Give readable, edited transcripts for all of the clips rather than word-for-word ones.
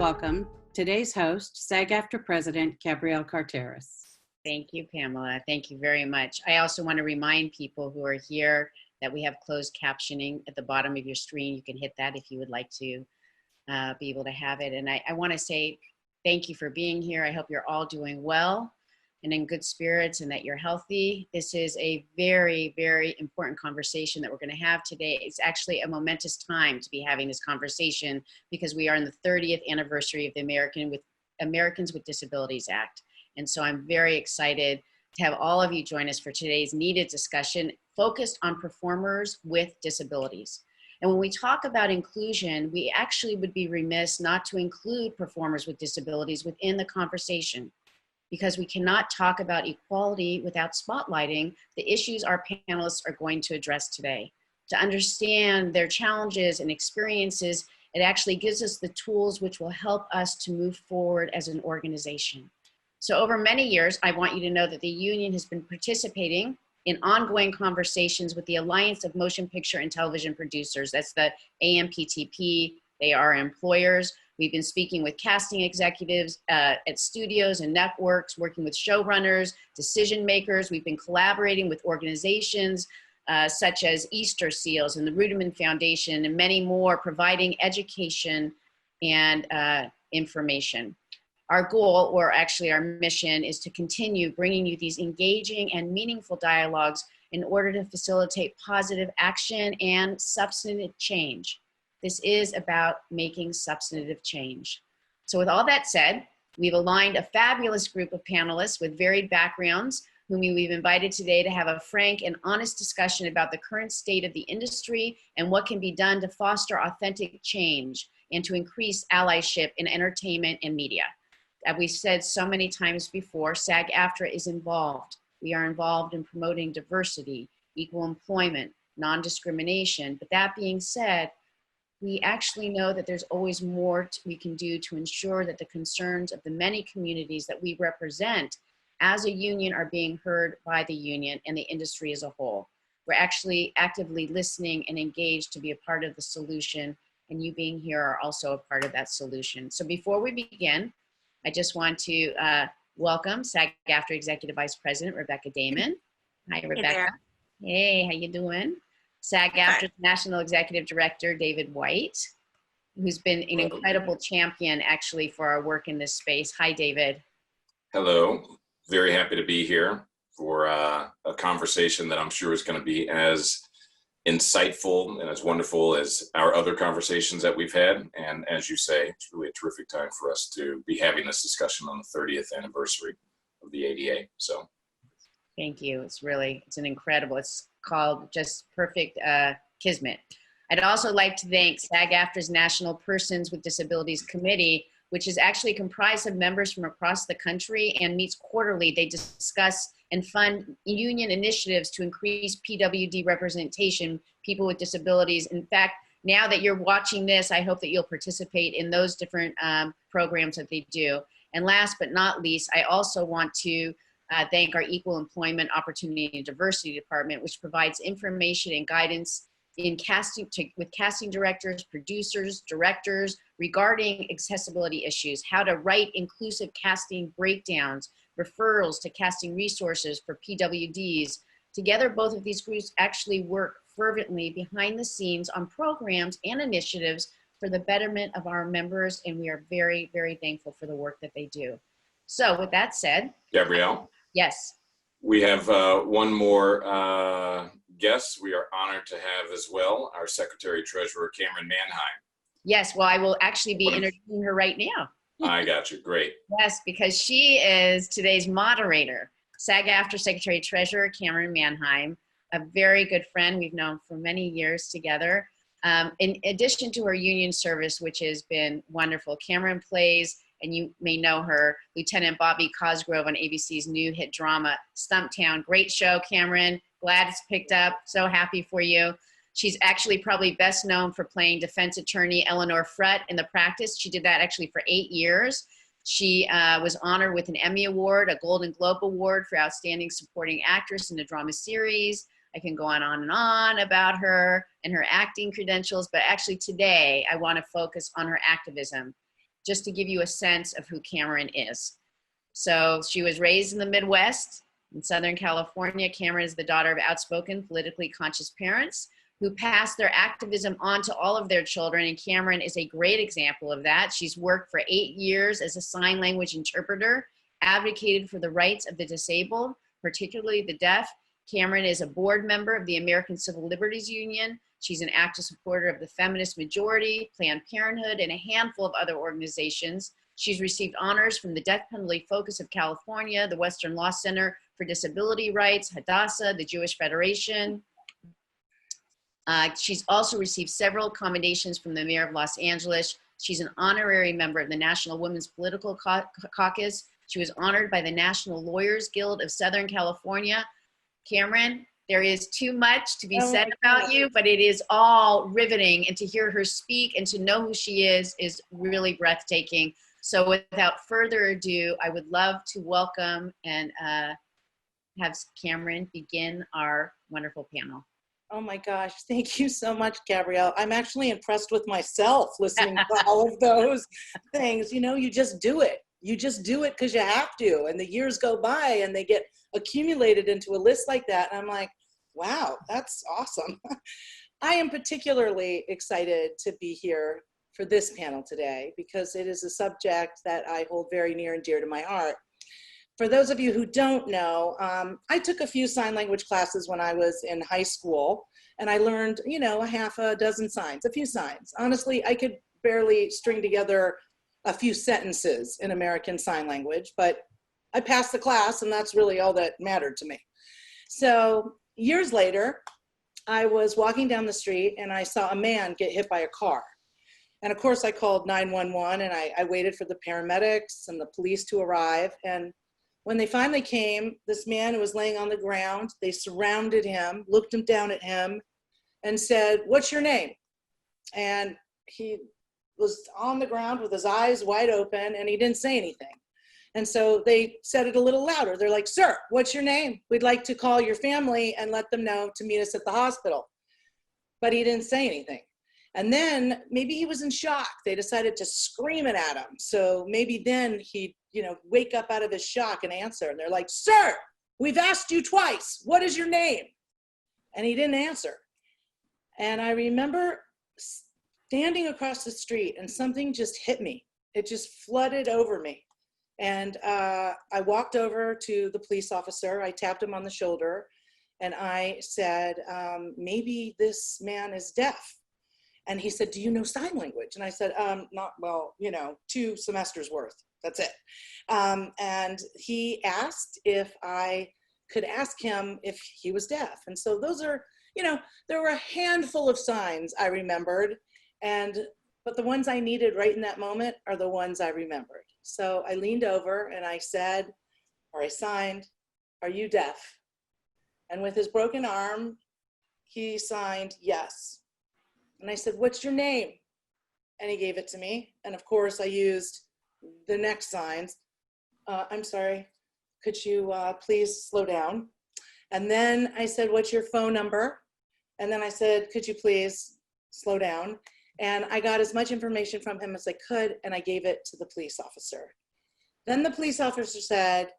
welcome today's host, SAG-AFTRA President Gabrielle Carteris. Thank you, Pamela. Thank you very much. I also want to remind people who are here that we have closed captioning at the bottom of your screen. You can hit that if you would like to be able to have it. And I want to say thank you for being here. I hope you're all doing well and in good spirits and that you're healthy. This is a very, very important conversation that we're going to have today. It's actually a momentous time to be having this conversation because we are in the 30th anniversary of the Americans with Disabilities Act. And so I'm very excited to have all of you join us for today's needed discussion focused on performers with disabilities. And when we talk about inclusion, we actually would be remiss not to include performers with disabilities within the conversation, because we cannot talk about equality without spotlighting the issues our panelists are going to address today. To understand their challenges and experiences, it actually gives us the tools which will help us to move forward as an organization. So over many years, I want you to know that the union has been participating in ongoing conversations with the Alliance of Motion Picture and Television Producers. That's the AMPTP. They are employers. We've been speaking with casting executives at studios and networks, working with showrunners, decision makers. We've been collaborating with organizations such as Easter Seals and the Ruderman Foundation and many more, providing education and information. Our goal, or actually our mission, is to continue bringing you these engaging and meaningful dialogues in order to facilitate positive action and substantive change. This is about making substantive change. So with all that said, we've aligned a fabulous group of panelists with varied backgrounds whom we've invited today to have a frank and honest discussion about the current state of the industry and what can be done to foster authentic change and to increase allyship in entertainment and media. As we've said so many times before, SAG-AFTRA is involved. We are involved in promoting diversity, equal employment, non-discrimination. But that being said, we actually know that there's always more we can do to ensure that the concerns of the many communities that we represent as a union are being heard by the union and the industry as a whole. We're actually actively listening and engaged to be a part of the solution, and you being here are also a part of that solution. So before we begin, I just want to welcome SAG-AFTRA Executive Vice President, Rebecca Damon. Hi, Rebecca. Hey, how you doing? SAG-AFTRA's National Executive Director, David White, who's been an incredible champion actually for our work in this space. Hi, David. Hello, very happy to be here for a conversation that I'm sure is going to be as insightful and as wonderful as our other conversations that we've had. And as you say, it's really a terrific time for us to be having this discussion on the 30th anniversary of the ADA. So. Thank you. It's an incredible, it's called just perfect kismet. I'd also like to thank SAG-AFTRA's National Persons with Disabilities Committee, which is actually comprised of members from across the country and meets quarterly. They discuss and fund union initiatives to increase PWD representation, people with disabilities. In fact, now that you're watching this, I hope that you'll participate in those different programs that they do. And last but not least, I also want to thank our Equal Employment Opportunity and Diversity Department, which provides information and guidance in with casting directors, producers, directors regarding accessibility issues, how to write inclusive casting breakdowns, referrals to casting resources for PWDs. Together, both of these groups actually work fervently behind the scenes on programs and initiatives for the betterment of our members, and we are very, very thankful for the work that they do. So with that said, Gabrielle? Yes. We have one more guest we are honored to have as well, our Secretary Treasurer, Camryn Manheim. Yes, well, I will actually be interviewing her right now. I got you, great. Yes, because she is today's moderator. SAG-AFTRA Secretary Treasurer, Camryn Manheim, a very good friend we've known for many years together. In addition to her union service, which has been wonderful, Camryn plays, and you may know her, Lieutenant Bobby Cosgrove on ABC's new hit drama, Stumptown. Great show, Camryn. Glad it's picked up. So happy for you. She's actually probably best known for playing defense attorney Eleanor Frett in The Practice. She did that actually for 8 years. She was honored with an Emmy Award, a Golden Globe Award for Outstanding Supporting Actress in a Drama Series. I can go on about her and her acting credentials, but actually today I want to focus on her activism. just to give you a sense of who Camryn is. So she was raised in the Midwest in Southern California. Camryn is the daughter of outspoken, politically conscious parents who passed their activism on to all of their children, and Camryn is a great example of that. She's worked for 8 years as a sign language interpreter, advocated for the rights of the disabled, particularly the deaf. Camryn is a board member of the American Civil Liberties Union. She's an active supporter of the Feminist Majority, Planned Parenthood, and a handful of other organizations. She's received honors from the Death Penalty Focus of California, the Western Law Center for Disability Rights, Hadassah, the Jewish Federation. She's also received several commendations from the Mayor of Los Angeles. She's an honorary member of the National Women's Political Caucus. She was honored by the National Lawyers Guild of Southern California. Camryn, there is too much to be said about you, but it is all riveting, and to hear her speak and to know who she is really breathtaking. So without further ado, I would love to welcome and have Camryn begin our wonderful panel. Oh my gosh, thank you so much, Gabrielle. I'm actually impressed with myself listening to all of those things. You know, you just do it. You just do it because you have to. And the years go by and they get accumulated into a list like that. And I'm like, wow, that's awesome. I am particularly excited to be here for this panel today because it is a subject that I hold very near and dear to my heart. For those of you who don't know, I took a few sign language classes when I was in high school, and I learned, you know, a half a dozen signs, a few signs. Honestly, I could barely string together a few sentences in American Sign Language, but I passed the class, and that's really all that mattered to me. So years later, I was walking down the street, and I saw a man get hit by a car. And of course, I called 911, and I waited for the paramedics and the police to arrive. And when they finally came, this man who was laying on the ground, they surrounded him, looked him down at him, and said, "What's your name?" And he was on the ground with his eyes wide open, and he didn't say anything. And so they said it a little louder. They're like, "Sir, what's your name? We'd like to call your family and let them know to meet us at the hospital." But he didn't say anything. And then maybe he was in shock. They decided to scream it at him. So maybe then he'd, you know, wake up out of his shock and answer. And they're like, "Sir, we've asked you twice. What is your name?" And he didn't answer. And I remember standing across the street and something just hit me. It just flooded over me. And I walked over to the police officer. I tapped him on the shoulder and I said, "Maybe this man is deaf." And he said, "Do you know sign language?" And I said, "Not well, you know, 2 semesters worth. That's it." And he asked if I could ask him if he was deaf. And so those are, you know, there were a handful of signs I remembered, but the ones I needed right in that moment are the ones I remembered. So I leaned over and I said, or I signed, "Are you deaf?" And with his broken arm, he signed yes. And I said, "What's your name?" And he gave it to me. And of course I used the next signs. "I'm sorry, could you please slow down?" And then I said, "What's your phone number?" And then I said, "Could you please slow down?" And I got as much information from him as I could, and I gave it to the police officer. Then the police officer said,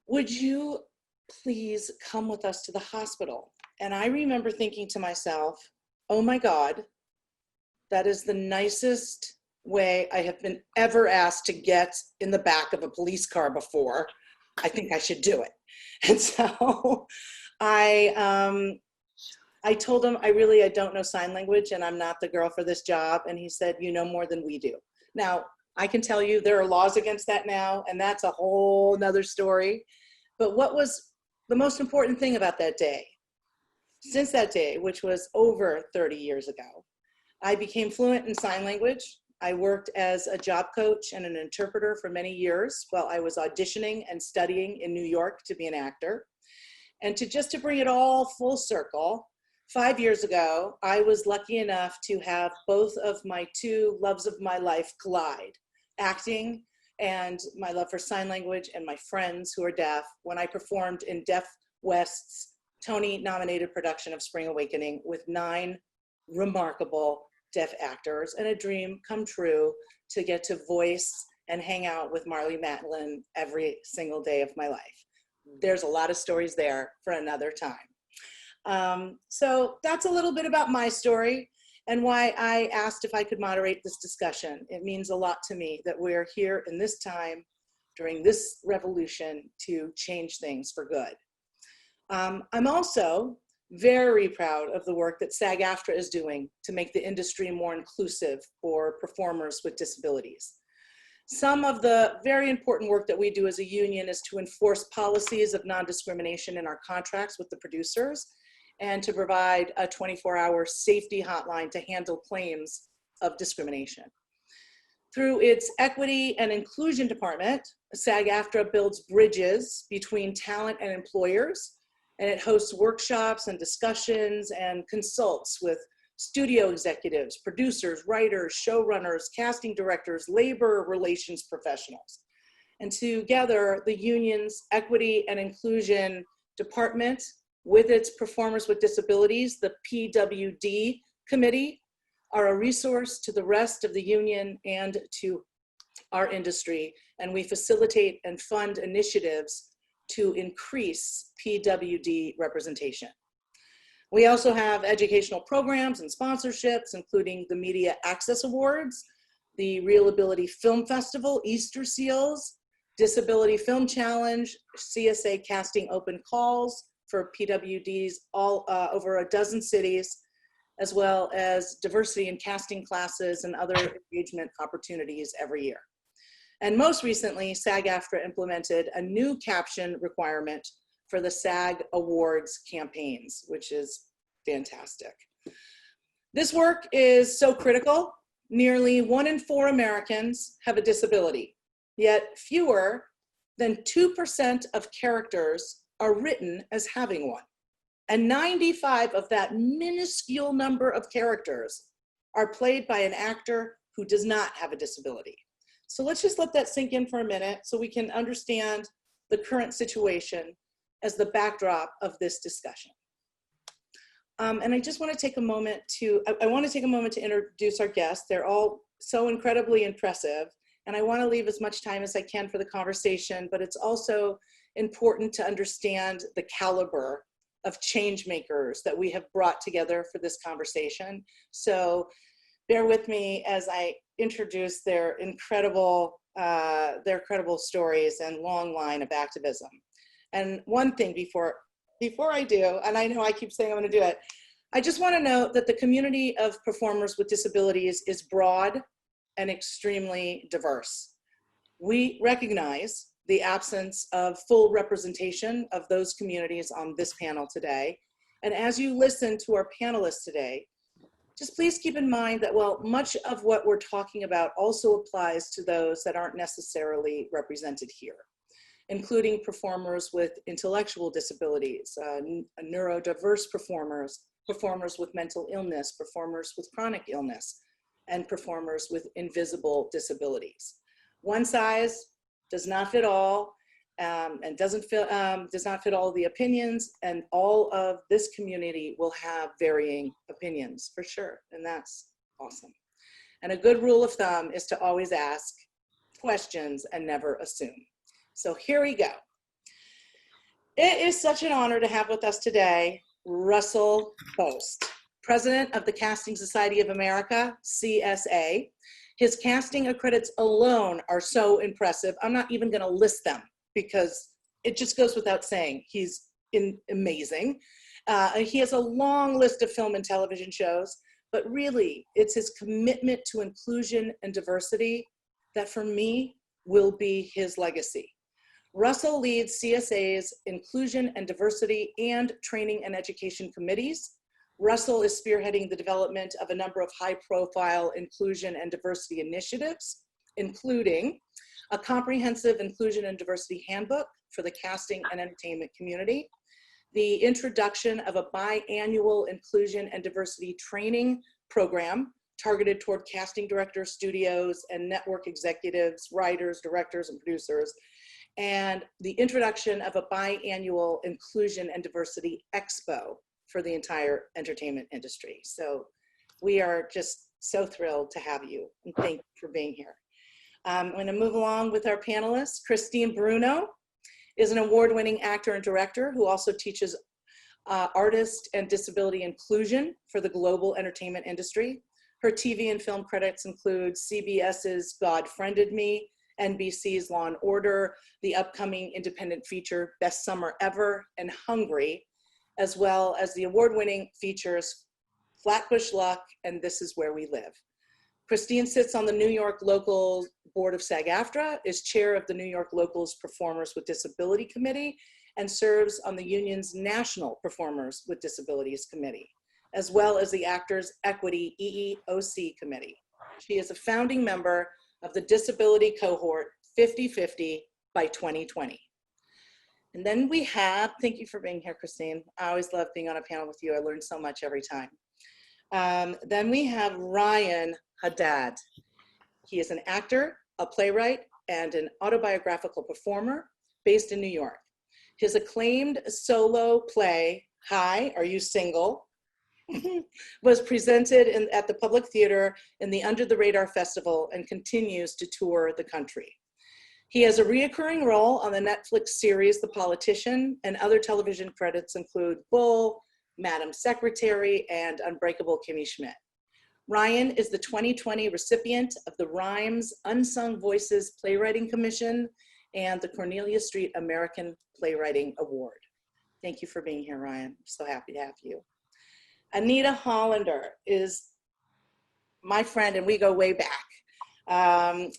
"Would you please come with us to the hospital?" And I remember thinking to myself, oh my God, that is the nicest way I have been ever asked to get in the back of a police car before. I think I should do it. And so I told him, I don't know sign language and I'm not the girl for this job. And he said, "You know more than we do." Now, I can tell you there are laws against that now, and that's a whole nother story. But what was the most important thing about that day? Since that day, which was over 30 years ago, I became fluent in sign language. I worked as a job coach and an interpreter for many years while I was auditioning and studying in New York to be an actor. And to bring it all full circle, 5 years ago, I was lucky enough to have both of my 2 loves of my life collide, acting and my love for sign language and my friends who are deaf, when I performed in Deaf West's Tony-nominated production of Spring Awakening with 9 remarkable deaf actors and a dream come true to get to voice and hang out with Marilee Matlin every single day of my life. There's a lot of stories there for another time. So that's a little bit about my story and why I asked if I could moderate this discussion. It means a lot to me that we're here in this time during this revolution to change things for good. I'm also very proud of the work that SAG-AFTRA is doing to make the industry more inclusive for performers with disabilities. Some of the very important work that we do as a union is to enforce policies of non-discrimination in our contracts with the producers and to provide a 24-hour safety hotline to handle claims of discrimination. Through its Equity and Inclusion Department, SAG-AFTRA builds bridges between talent and employers, and it hosts workshops and discussions and consults with studio executives, producers, writers, showrunners, casting directors, labor relations professionals. And together, the union's Equity and Inclusion Department, with its Performers with Disabilities, the PWD Committee, are a resource to the rest of the union and to our industry. And we facilitate and fund initiatives to increase PWD representation. We also have educational programs and sponsorships, including the Media Access Awards, the Real Ability Film Festival, Easter Seals, Disability Film Challenge, C.S.A. casting open calls for PWDs all over a dozen cities, as well as diversity in casting classes and other engagement opportunities every year. And most recently, SAG-AFTRA implemented a new caption requirement for the SAG Awards campaigns, which is fantastic. This work is so critical. Nearly 1 in 4 Americans have a disability, yet fewer than 2% of characters are written as having one. And 95 of that minuscule number of characters are played by an actor who does not have a disability. So let's just let that sink in for a minute so we can understand the current situation as the backdrop of this discussion. And I just want to take a moment to, introduce our guests. They're all so incredibly impressive, and I want to leave as much time as I can for the conversation, but it's also important to understand the caliber of change makers that we have brought together for this conversation. So bear with me as I introduce their incredible stories and long line of activism. And one thing before I do, and I know I keep saying I'm going to do it, I just want to note that the community of performers with disabilities is broad and extremely diverse. We recognize the absence of full representation of those communities on this panel today. And as you listen to our panelists today, just please keep in mind that while much of what we're talking about also applies to those that aren't necessarily represented here, including performers with intellectual disabilities, neurodiverse performers, performers with mental illness, performers with chronic illness, and performers with invisible disabilities. One size does not fit all, and does not fit all the opinions, and all of this community will have varying opinions for sure, and that's awesome. And a good rule of thumb is to always ask questions and never assume. So here we go. It is such an honor to have with us today Russell Boast, President of the Casting Society of America, C.S.A. His casting credits alone are so impressive. I'm not even going to list them because it just goes without saying. He's amazing. He has a long list of film and television shows, but really it's his commitment to inclusion and diversity that for me will be his legacy. Russell leads C.S.A.'s Inclusion and Diversity and Training and Education Committees. Russell is spearheading the development of a number of high-profile inclusion and diversity initiatives, including a comprehensive inclusion and diversity handbook for the casting and entertainment community, the introduction of a biannual inclusion and diversity training program targeted toward casting directors, studios, and network executives, writers, directors, and producers, and the introduction of a biannual inclusion and diversity expo for the entire entertainment industry. So we are just So thrilled to have you, and thank you for being here. I'm going to move along with our panelists. Christine Bruno is an award-winning actor and director who also teaches artist and disability inclusion for the global entertainment industry. Her TV and film credits include CBS's God Friended Me, NBC's Law and Order, the upcoming independent feature Best Summer Ever, and Hungry, as well as the award-winning features Flatbush Luck and This Is Where We Live. Christine sits on the New York Local Board of SAG-AFTRA, is chair of the New York Locals Performers with Disability Committee, and serves on the union's National Performers with Disabilities Committee, as well as the Actors Equity EEOC Committee. She is a founding member of the Disability Cohort 50/50 by 2020. And then we have, thank you for being here, Christine. I always love being on a panel with you. I learn so much every time. Then we have Ryan Haddad. He is an actor, a playwright, and an autobiographical performer based in New York. His acclaimed solo play, Hi, Are You Single? was presented at the Public Theater in the Under the Radar Festival and continues to tour the country. He has a reoccurring role on the Netflix series The Politician, and other television credits include Bull, Madam Secretary, and Unbreakable Kimmy Schmidt. Ryan is the 2020 recipient of the Rhymes Unsung Voices Playwriting Commission and the Cornelia Street American Playwriting Award. Thank you for being here, Ryan. I'm so happy to have you. Anita Hollander is my friend, and we go way back.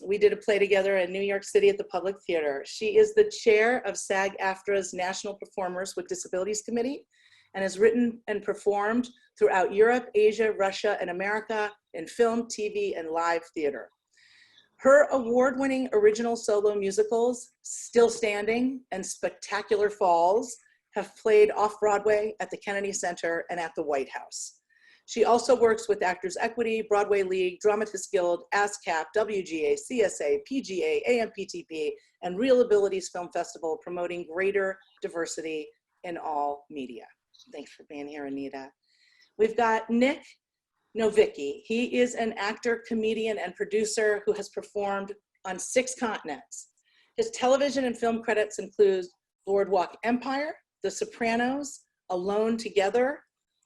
We did a play together in New York City at the Public Theater. She is the chair of SAG-AFTRA's National Performers with Disabilities Committee and has written and performed throughout Europe, Asia, Russia, and America in film, TV, and live theater. Her award-winning original solo musicals, Still Standing and Spectacular Falls, have played off-Broadway at the Kennedy Center and at the White House. She also works with Actors Equity, Broadway League, Dramatists Guild, ASCAP, WGA, C.S.A, PGA, AMPTP, and Real Abilities Film Festival, promoting greater diversity in all media. Thanks for being here, Anita. We've got Nic Novicki. He is an actor, comedian, and producer who has performed on 6 continents. His television and film credits include Boardwalk Empire, The Sopranos, Alone Together,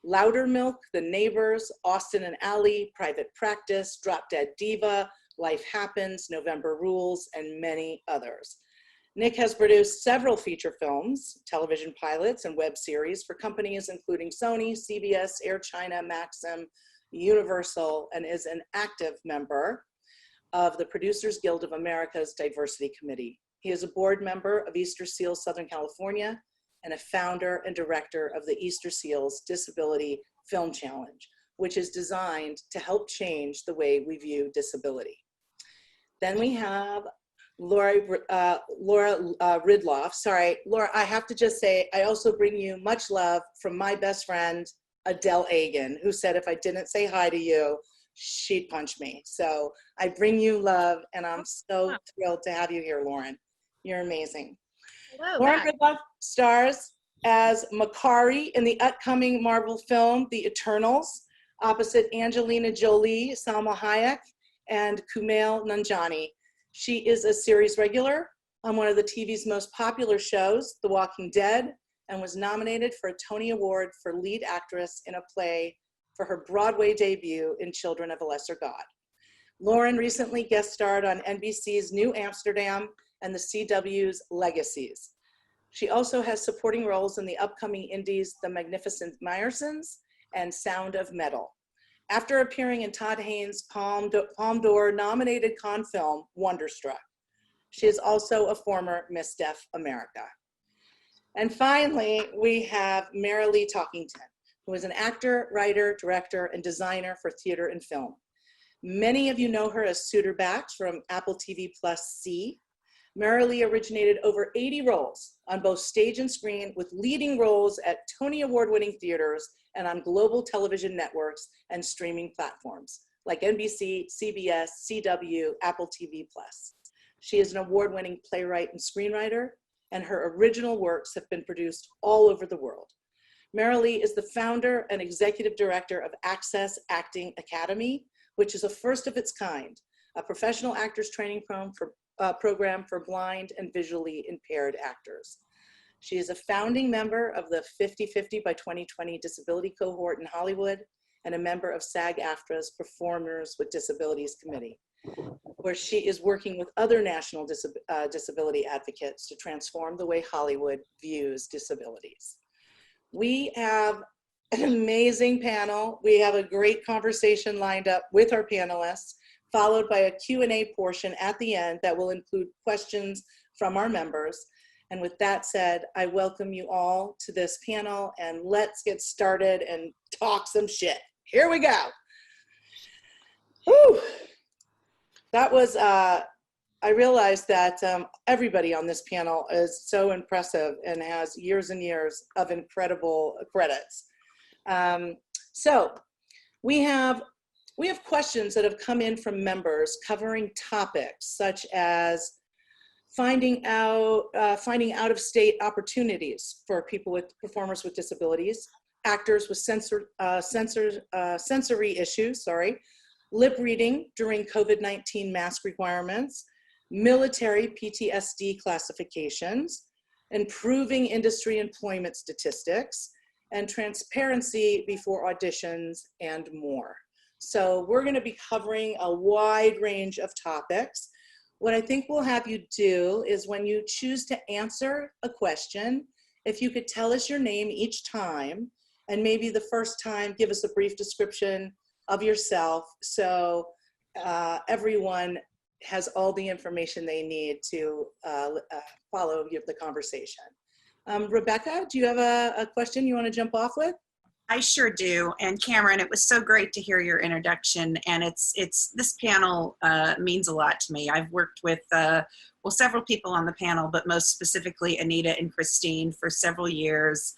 Loudermilk, The Neighbors, Austin and Ally, Private Practice, Drop Dead Diva, Life Happens, November Rules, and many others. Nic has produced several feature films, television pilots, and web series for companies including Sony, CBS, Air China, Maxim, Universal, and is an active member of the Producers Guild of America's Diversity Committee. He is a board member of Easter Seals Southern California and a founder and director of the Easter Seals Disability Film Challenge, which is designed to help change the way we view disability. Then we have Laura Ridloff. Sorry, Laura, I have to just say, I also bring you much love from my best friend, Adele Agan, who said if I didn't say hi to you, she'd punch me. So I bring you love, and I'm so thrilled to have you here, Lauren. You're amazing. Hello, Lauren Ridloff stars as Makari in the upcoming Marvel film, The Eternals, opposite Angelina Jolie, Salma Hayek, and Kumail Nanjiani. She is a series regular on one of the TV's most popular shows, The Walking Dead, and was nominated for a Tony Award for lead actress in a play for her Broadway debut in Children of a Lesser God. Lauren recently guest starred on NBC's New Amsterdam and the CW's Legacies. She also has supporting roles in the upcoming indies The Magnificent Meyersons and Sound of Metal. After appearing in Todd Haynes' Palme d'Or nominated con film, Wonderstruck. She is also a former Miss Deaf America. And finally, we have Marilee Talkington, who is an actor, writer, director, and designer for theater and film. Many of you know her as Suitor Bax from Apple TV Plus C. Marilee originated over 80 roles on both stage and screen, with leading roles at Tony Award-winning theaters and on global television networks and streaming platforms like NBC, CBS, CW, Apple TV Plus. She is an award-winning playwright and screenwriter, and her original works have been produced all over the world. Marilee is the founder and executive director of Access Acting Academy, which is a first of its kind, a professional actors training program for blind and visually impaired actors. She is a founding member of the 50/50 by 2020 disability cohort in Hollywood and a member of SAG-AFTRA's Performers with Disabilities Committee, where she is working with other national disability advocates to transform the way Hollywood views disabilities. We have an amazing panel. We have a great conversation lined up with our panelists, followed by a Q&A portion at the end that will include questions from our members. And with that said, I welcome you all to this panel, and let's get started and talk some shit. Here we go. Whew. That was, I realized that everybody on this panel is so impressive and has years and years of incredible credits. So we have questions that have come in from members covering topics such as finding out of state opportunities for people with performers with disabilities, actors with sensory issues, lip reading during COVID-19 mask requirements, military PTSD classifications, improving industry employment statistics, and transparency before auditions, and more. So we're going to be covering a wide range of topics. What I think we'll have you do is when you choose to answer a question, if you could tell us your name each time, and maybe the first time give us a brief description of yourself, so everyone has all the information they need to follow the conversation. Rebecca, do you have a question you want to jump off with? I sure do. And Camryn, it was so great to hear your introduction. And this panel means a lot to me. I've worked with, several people on the panel, but most specifically Anita and Christine for several years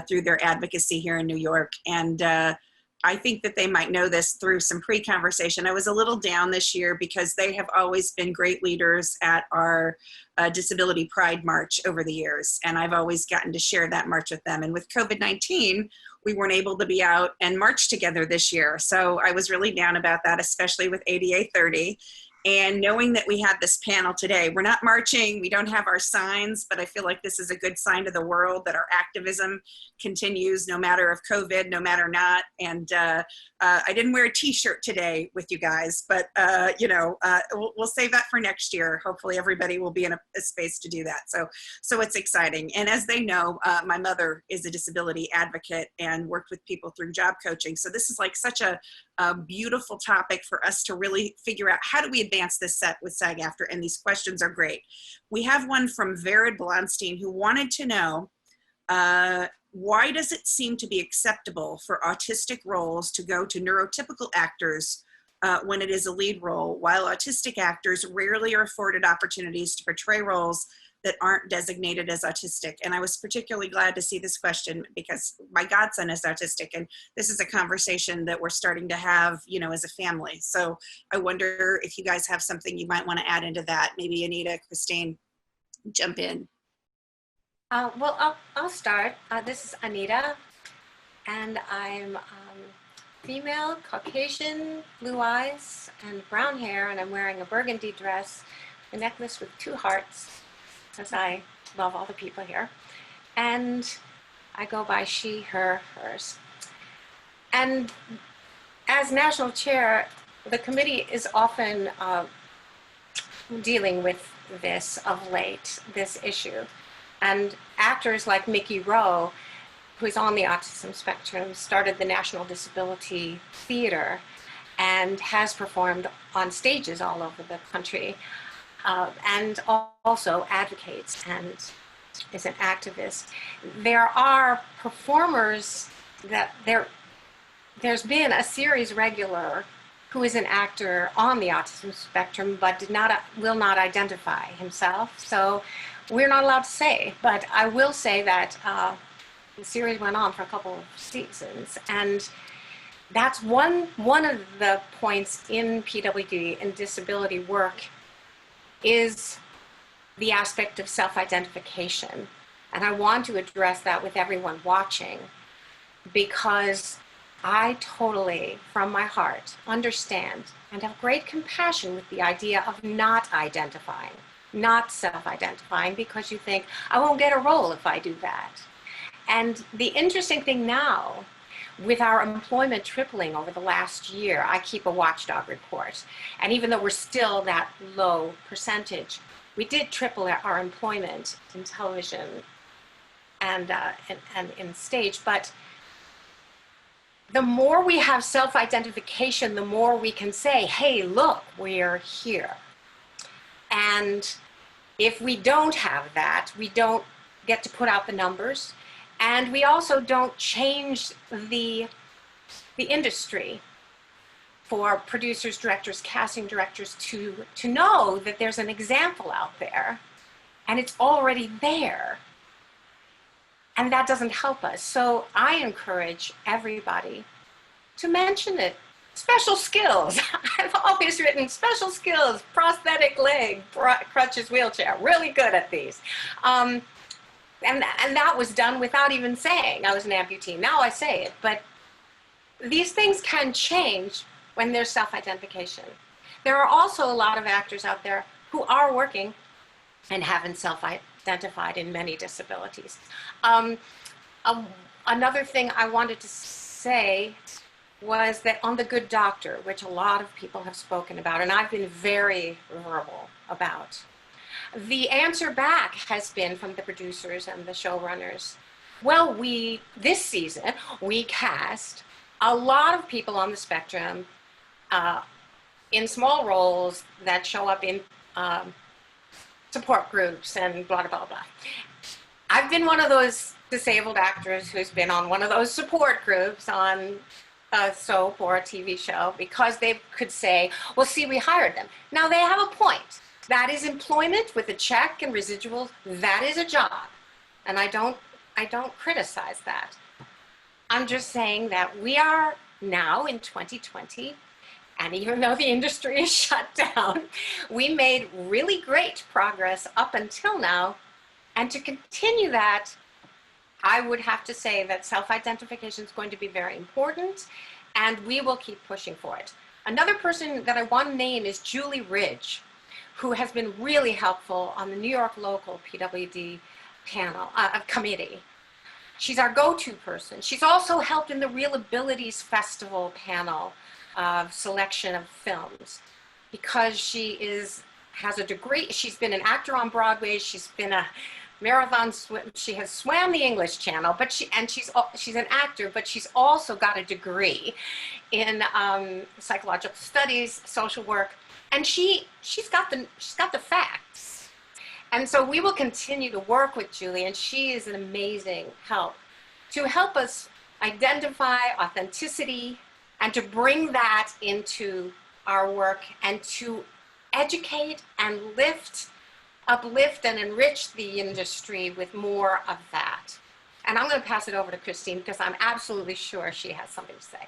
through their advocacy here in New York. And I think that they might know this through some pre-conversation. I was a little down this year because they have always been great leaders at our Disability Pride March over the years. And I've always gotten to share that march with them. And with COVID-19, we weren't able to be out and march together this year. So I was really down about that, especially with ADA 30. And knowing that we had this panel today, we're not marching, we don't have our signs, but I feel like this is a good sign to the world that our activism continues no matter if COVID, no matter not. And I didn't wear a t-shirt today with you guys, but we'll save that for next year. Hopefully everybody will be in a space to do that. So it's exciting. And as they know, my mother is a disability advocate and worked with people through job coaching. So this is like such a beautiful topic for us to really figure out how do we advance this set with SAG-AFTRA, and these questions are great. We have one from Vered Blonstein who wanted to know, why does it seem to be acceptable for autistic roles to go to neurotypical actors when it is a lead role, while autistic actors rarely are afforded opportunities to portray roles that aren't designated as autistic? And I was particularly glad to see this question because my godson is autistic, and this is a conversation that we're starting to have, as a family. So I wonder if you guys have something you might want to add into that. Maybe Anita, Christine, jump in. I'll start. This is Anita, and I'm female, Caucasian, blue eyes, and brown hair, and I'm wearing a burgundy dress, a necklace with 2 hearts, because I love all the people here. And I go by she, her, hers. And as national chair, the committee is often dealing with this of late, this issue. And actors like Mickey Rowe, who's on the autism spectrum, started the National Disability Theater and has performed on stages all over the country. And also advocates and is an activist. There are performers that there's been a series regular who is an actor on the autism spectrum but will not identify himself. So we're not allowed to say, but I will say that the series went on for a couple of seasons, and that's one of the points in PWD and disability work is the aspect of self-identification. And I want to address that with everyone watching, because I totally, from my heart, understand and have great compassion with the idea of not identifying, not self-identifying, because you think, I won't get a role if I do that. And the interesting thing now, with our employment tripling over the last year, I keep a watchdog report. And even though we're still that low percentage, we did triple our employment in television and in stage. But the more we have self-identification, the more we can say, hey, look, we're here. And if we don't have that, we don't get to put out the numbers. And we also don't change the industry for producers, directors, casting directors to know that there's an example out there and it's already there. And that doesn't help us. So I encourage everybody to mention it. Special skills. I've always written special skills, prosthetic leg, crutches, wheelchair. Really good at these. And that was done without even saying I was an amputee. Now I say it, but these things can change when there's self-identification. There are also a lot of actors out there who are working and haven't self-identified in many disabilities. Another thing I wanted to say was that on The Good Doctor, which a lot of people have spoken about, and I've been very verbal about, the answer back has been from the producers and the showrunners, well, this season, we cast a lot of people on the spectrum in small roles that show up in support groups and blah, blah, blah. I've been one of those disabled actors who's been on one of those support groups on a soap or a TV show because they could say, well, see, we hired them. Now they have a point. That is employment with a check and residuals. That is a job. And I don't criticize that. I'm just saying that we are now in 2020, and even though the industry is shut down, we made really great progress up until now. And to continue that, I would have to say that self-identification is going to be very important, and we will keep pushing for it. Another person that I want to name is Julie Ridge, who has been really helpful on the New York local PWD panel committee. She's our go-to person. She's also helped in the Real Abilities Festival panel of selection of films because she has a degree. She's been an actor on Broadway. She's been a marathon swim. She has swam the English Channel, but she's an actor, but she's also got a degree in psychological studies, social work, and she's got the facts. And so we will continue to work with Julie, and she is an amazing help to help us identify authenticity and to bring that into our work and to educate and uplift and enrich the industry with more of that. And I'm going to pass it over to Christine because I'm absolutely sure she has something to say.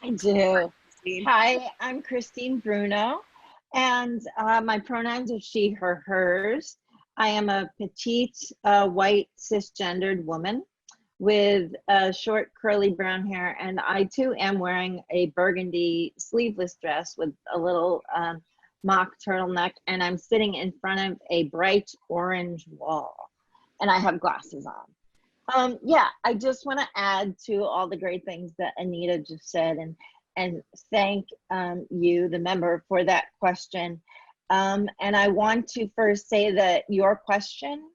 I do. Hi, I'm Christine Bruno, and my pronouns are she, her, hers. I am a petite, white, cisgendered woman with short, curly brown hair, and I too am wearing a burgundy sleeveless dress with a little mock turtleneck, and I'm sitting in front of a bright orange wall, and I have glasses on. Yeah, I just want to add to all the great things that Anita just said, and thank you, the member, for that question. And I want to first say that your question,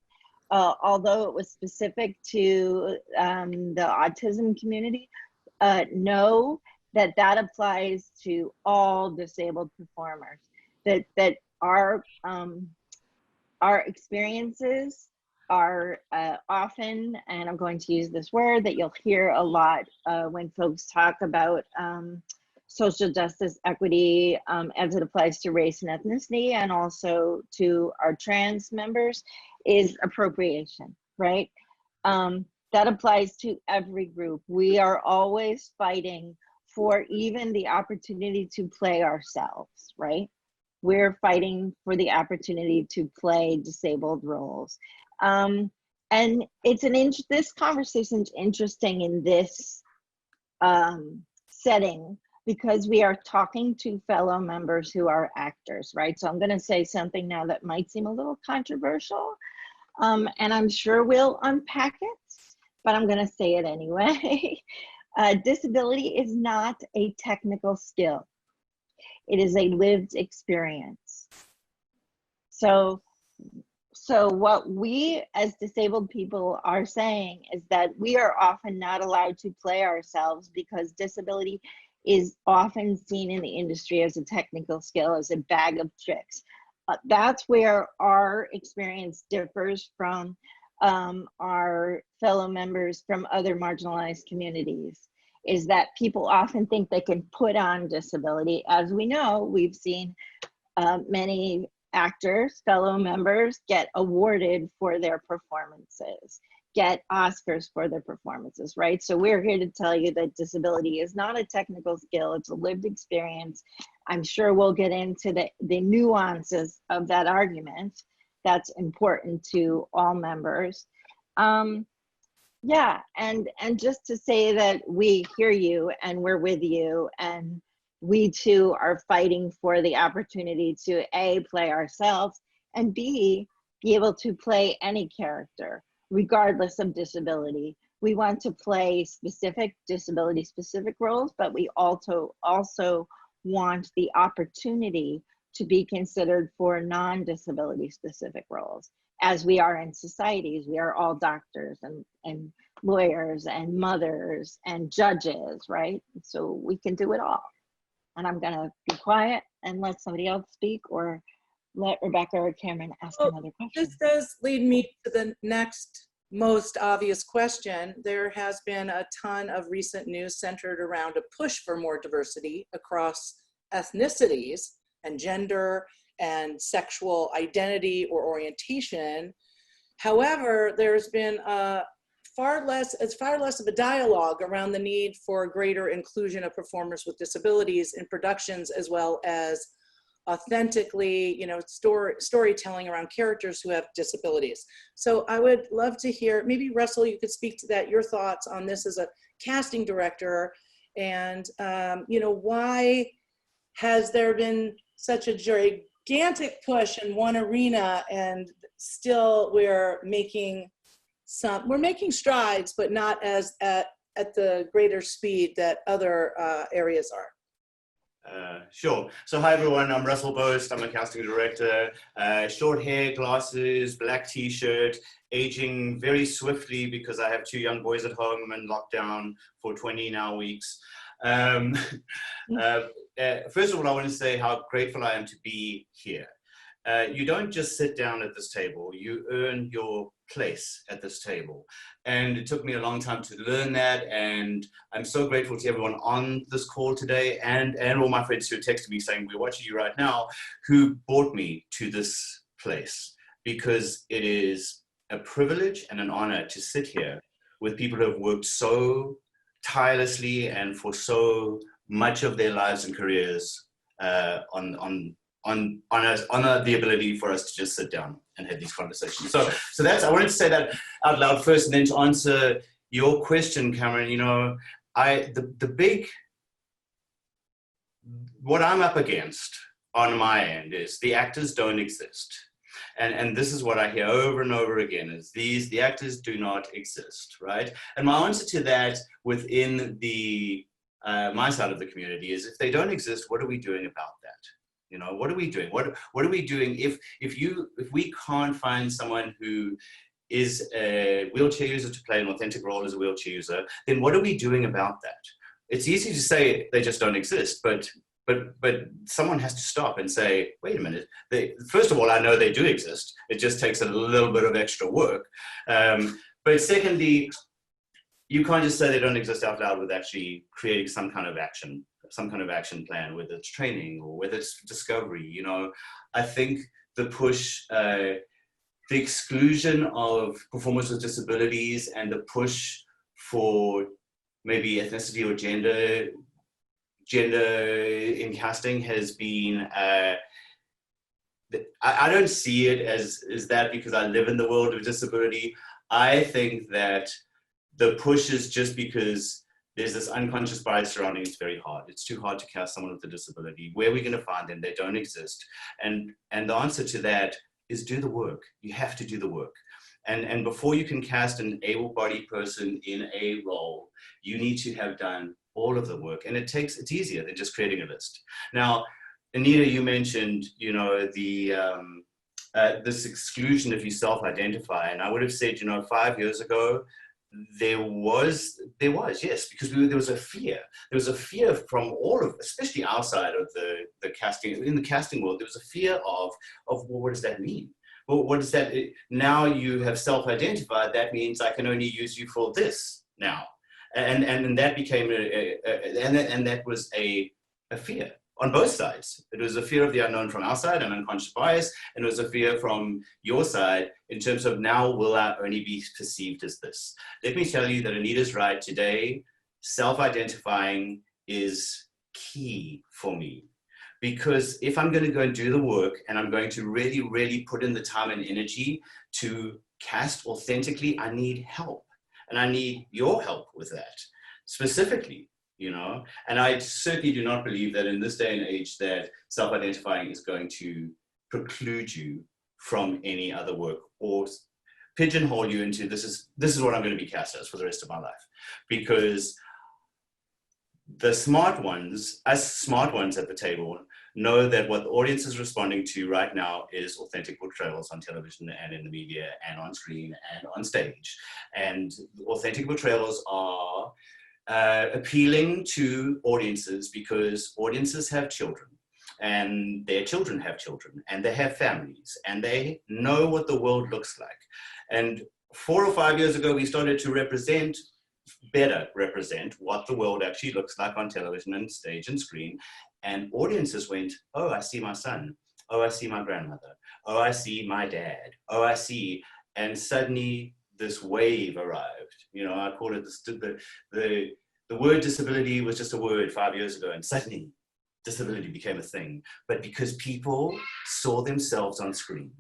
although it was specific to the autism community, know that that applies to all disabled performers. That our experiences are often, and I'm going to use this word that you'll hear a lot when folks talk about social justice, equity, as it applies to race and ethnicity, and also to our trans members, is appropriation, right? That applies to every group. We are always fighting for even the opportunity to play ourselves, right? We're fighting for the opportunity to play disabled roles. And it's this conversation's interesting in this setting, because we are talking to fellow members who are actors, right? So I'm going to say something now that might seem a little controversial, and I'm sure we'll unpack it, but I'm going to say it anyway. Disability is not a technical skill. It is a lived experience. So what we as disabled people are saying is that we are often not allowed to play ourselves because disability is often seen in the industry as a technical skill, as a bag of tricks. That's where our experience differs from our fellow members from other marginalized communities, is that people often think they can put on disability. As we know, we've seen many actors, fellow members, get awarded for their performances, get Oscars for their performances, right? So we're here to tell you that disability is not a technical skill, it's a lived experience. I'm sure we'll get into the nuances of that argument that's important to all members. Yeah, and just to say that we hear you and we're with you, and we too are fighting for the opportunity to A, play ourselves, and B, be able to play any character, regardless of disability. We want to play specific disability-specific roles, but we also want the opportunity to be considered for non-disability specific roles. As we are in societies, we are all doctors and lawyers and mothers and judges, right? So we can do it all. And I'm gonna be quiet and let somebody else speak, or let Rebecca or Camryn ask another question. This does lead me to the next most obvious question. There has been a ton of recent news centered around a push for more diversity across ethnicities and gender and sexual identity or orientation. However, there's been far less of a dialogue around the need for greater inclusion of performers with disabilities in productions, as well as authentically, storytelling around characters who have disabilities. So I would love to hear, maybe Russell, you could speak to that, your thoughts on this as a casting director, and why has there been such a gigantic push in one arena, and still we're making strides, but not as at the greater speed that other areas are. Sure. So hi everyone, I'm Russell Boast. I'm a casting director. Short hair, glasses, black t-shirt, aging very swiftly because I have 2 young boys at home and locked down for 20 now weeks. First of all, I want to say how grateful I am to be here. You don't just sit down at this table, you earn your place at this table. And it took me a long time to learn that, and I'm so grateful to everyone on this call today, and all my friends who texted me saying, we're watching you right now, who brought me to this place, because it is a privilege and an honor to sit here with people who have worked so tirelessly and for so much of their lives and careers on the ability for us to just sit down and have these conversations. So that's, I wanted to say that out loud first, and then to answer your question, Camryn, what I'm up against on my end is the actors don't exist. And this is what I hear over and over again, is the actors do not exist, right? And my answer to that within the my side of the community is, if they don't exist, what are we doing about that? What are we doing? What are we doing if we can't find someone who is a wheelchair user to play an authentic role as a wheelchair user, then what are we doing about that? It's easy to say they just don't exist, but someone has to stop and say, wait a minute. First of all, I know they do exist. It just takes a little bit of extra work. But secondly, you can't just say they don't exist out loud with actually creating some kind of action plan, whether it's training or whether it's discovery. I think the push, the exclusion of performers with disabilities, and the push for maybe ethnicity or gender in casting has been, I don't see it as that because I live in the world of disability. I think that the push is just because There's this unconscious bias surrounding it's very hard. It's too hard to cast someone with a disability. Where are we going to find them? They don't exist. And the answer to that is do the work. You have to do the work. And before you can cast an able-bodied person in a role, you need to have done all of the work. And it's easier than just creating a list. Now, Anita, you mentioned, you know, this exclusion if you self-identify. And I would have said, you know, 5 years ago, there was, yes, because there was a fear. There was a fear from all of, especially outside of the casting, in the casting world, there was a fear of well, what does that mean? Well, what does that, now you have self-identified, that means I can only use you for this now. And that became, and that was a fear on both sides. It was a fear of the unknown from our side and unconscious bias, and it was a fear from your side in terms of now will I only be perceived as this. Let me tell you that Anita's right. Today, self-identifying is key for me. Because if I'm going to go and do the work and I'm going to really, really put in the time and energy to cast authentically, I need help. And I need your help with that, specifically, you know. And I certainly do not believe that in this day and age that self-identifying is going to preclude you from any other work or pigeonhole you into this is what I'm going to be cast as for the rest of my life. Because the smart ones, us smart ones at the table, know that what the audience is responding to right now is authentic portrayals on television and in the media and on screen and on stage. And authentic portrayals are appealing to audiences because audiences have children and their children have children and they have families and they know what the world looks like. And 4 or 5 years ago, we started to better represent what the world actually looks like on television and stage and screen. And audiences went, oh, I see my son. Oh, I see my grandmother. Oh, I see my dad. Oh, I see. And suddenly this wave arrived. You know, I call it the word disability was just a word 5 years ago. And suddenly disability became a thing. But because people saw themselves on screen.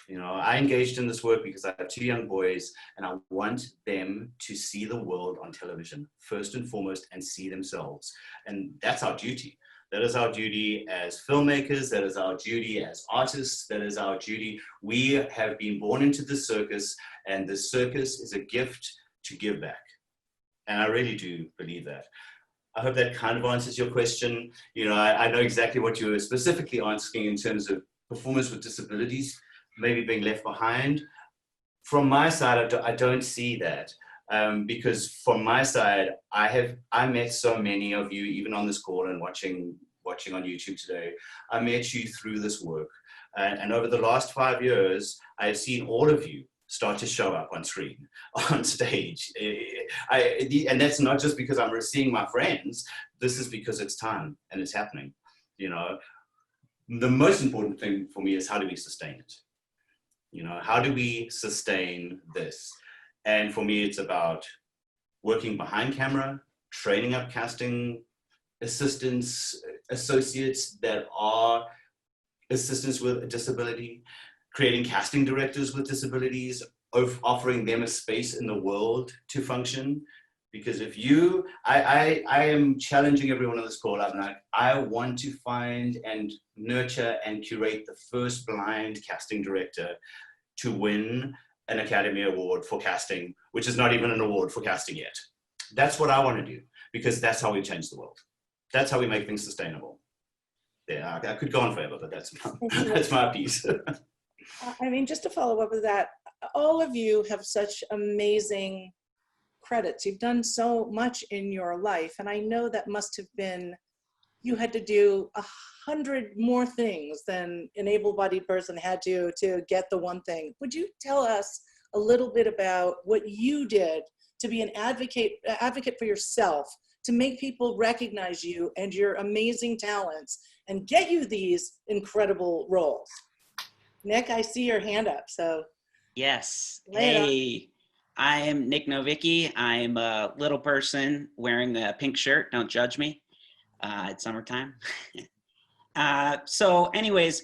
You know, I engaged in this work because I have 2 young boys and I want them to see the world on television first and foremost and see themselves. And that's our duty. That is our duty as filmmakers. That is our duty as artists. That is our duty. We have been born into this circus and this circus is a gift to give back. And I really do believe that. I hope that kind of answers your question. You know, I know exactly what you were specifically asking in terms of performers with disabilities maybe being left behind. From my side, I don't see that because from my side, I met so many of you, even on this call and watching on YouTube today. I met you through this work. And over the last 5 years, I've seen all of you start to show up on screen, on stage. And that's not just because I'm seeing my friends. This is because it's time and it's happening. You know, the most important thing for me is how do we sustain it? You know, how do we sustain this? And for me, it's about working behind camera, training up casting assistants, associates that are assistants with a disability, creating casting directors with disabilities, offering them a space in the world to function. Because if I am challenging everyone on this call, I want to find and nurture and curate the first blind casting director to win an Academy Award for casting, which is not even an award for casting yet. That's what I want to do, because that's how we change the world. That's how we make things sustainable. Yeah, I could go on forever, but that's my piece. I mean, just to follow up with that, all of you have such amazing credits. You've done so much in your life. And I know that must have been, you had to do 100 more things than an able-bodied person had to get the one thing. Would you tell us a little bit about what you did to be an advocate for yourself, to make people recognize you and your amazing talents and get you these incredible roles? Nic, I see your hand up, so. Yes. Hey, I am Nic Novicki. I'm a little person wearing a pink shirt. Don't judge me. It's summertime. So anyways,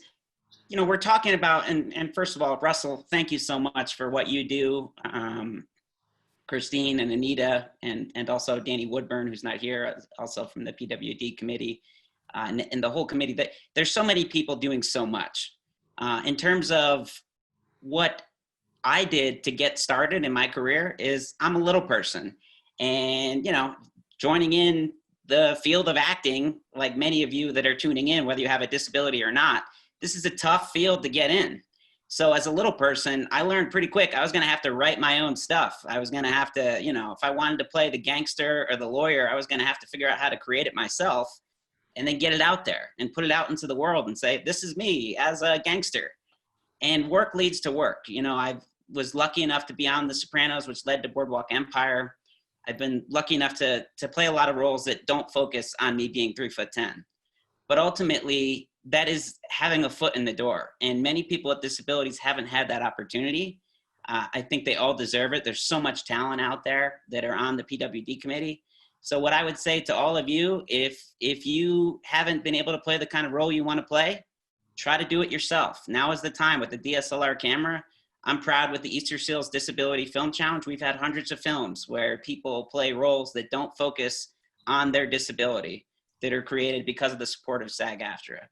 you know, we're talking about, and first of all, Russell, thank you so much for what you do. Christine and Anita, and also Danny Woodburn, who's not here, also from the PWD committee, and the whole committee. That there's so many people doing so much. In terms of what I did to get started in my career is I'm a little person, and joining in the field of acting, like many of you that are tuning in, whether you have a disability or not, this is a tough field to get in. So as a little person, I learned pretty quick I was going to have to write my own stuff. I was going to have to, if I wanted to play the gangster or the lawyer, I was going to have to figure out how to create it myself and then get it out there and put it out into the world and say, this is me as a gangster. And work leads to work. I was lucky enough to be on The Sopranos, which led to Boardwalk Empire. I've been lucky enough to play a lot of roles that don't focus on me being 3'10". But ultimately, that is having a foot in the door. And many people with disabilities haven't had that opportunity. I think they all deserve it. There's so much talent out there that are on the PWD committee. So what I would say to all of you, if you haven't been able to play the kind of role you want to play, try to do it yourself. Now is the time with the DSLR camera. I'm proud with the Easter Seals Disability Film Challenge. We've had hundreds of films where people play roles that don't focus on their disability, that are created because of the support of SAG-AFTRA.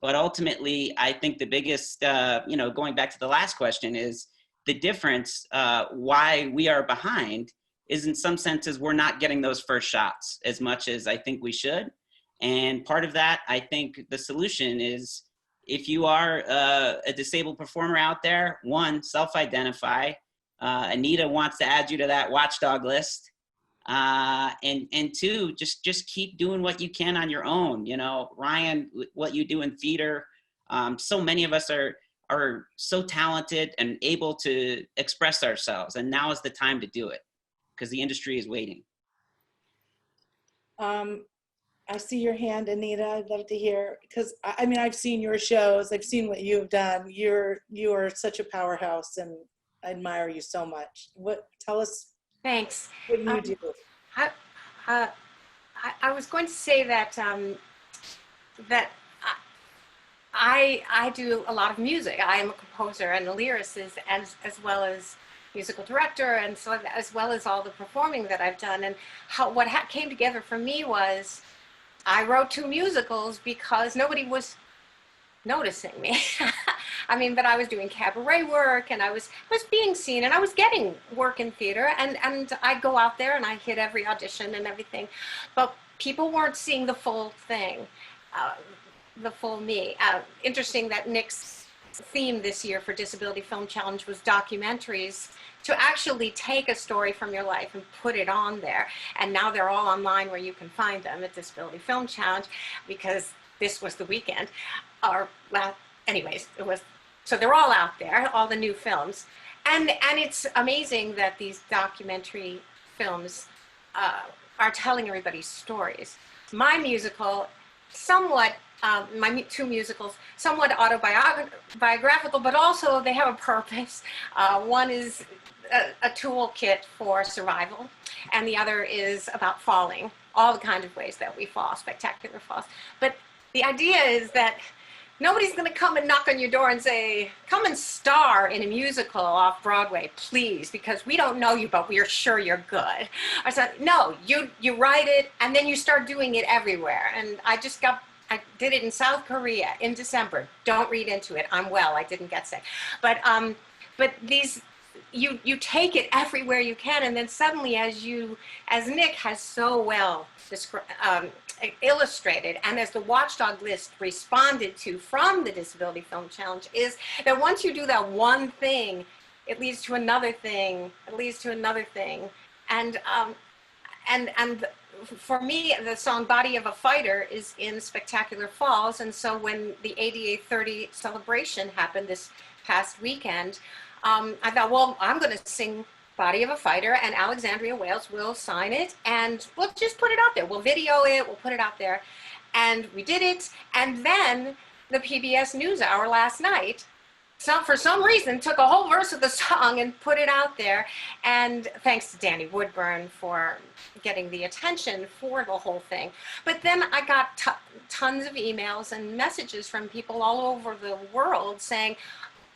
But ultimately, I think the biggest, going back to the last question, is the difference why we are behind is in some senses we're not getting those first shots as much as I think we should. And part of that, I think the solution is, if you are a disabled performer out there, one, self-identify. Anita wants to add you to that watchdog list. And two, just keep doing what you can on your own. Ryan, what you do in theater, so many of us are so talented and able to express ourselves, and now is the time to do it because the industry is waiting. I see your hand, Anita. I'd love to hear, because I've seen your shows. I've seen what you've done. You are such a powerhouse, and I admire you so much. Tell us. Thanks. What you do. I was going to say that I do a lot of music. I am a composer and a lyricist, as well as musical director, and so as well as all the performing that I've done. And what came together for me was I wrote 2 musicals because nobody was noticing me. But I was doing cabaret work, and I was being seen, and I was getting work in theater, and I'd go out there and I hit every audition and everything, but people weren't seeing the full thing, the full me. Interesting that Nic's theme this year for Disability Film Challenge was documentaries, to actually take a story from your life and put it on there. And now they're all online where you can find them at Disability Film Challenge, because this was the weekend. Anyways, it was, so they're all out there, all the new films. And it's amazing that these documentary films are telling everybody's stories. My musical, somewhat, my 2 musicals, somewhat autobiographical, but also they have a purpose. One is a toolkit for survival, and the other is about falling, all the kind of ways that we fall, spectacular falls. But the idea is that nobody's going to come and knock on your door and say, come and star in a musical off Broadway, please, because we don't know you, but we are sure you're good. I said, no, you write it, and then you start doing it everywhere. And I did it in South Korea in December. Don't read into it. I'm well. I didn't get sick. But these, you take it everywhere you can, and then suddenly, as Nic has so well illustrated, and as the watchdog list responded to from the Disability Film Challenge, is that once you do that one thing, it leads to another thing, it leads to another thing. And for me, the song Body of a Fighter is in Spectacular Falls. And so when the ADA 30 celebration happened this past weekend, I thought, well, I'm going to sing Body of a Fighter, and Alexandria Wales will sign it, and we'll just put it out there. We'll video it, we'll put it out there. And we did it. And then the PBS NewsHour last night, for some reason, took a whole verse of the song and put it out there. And thanks to Danny Woodburn for getting the attention for the whole thing. But then I got tons of emails and messages from people all over the world saying,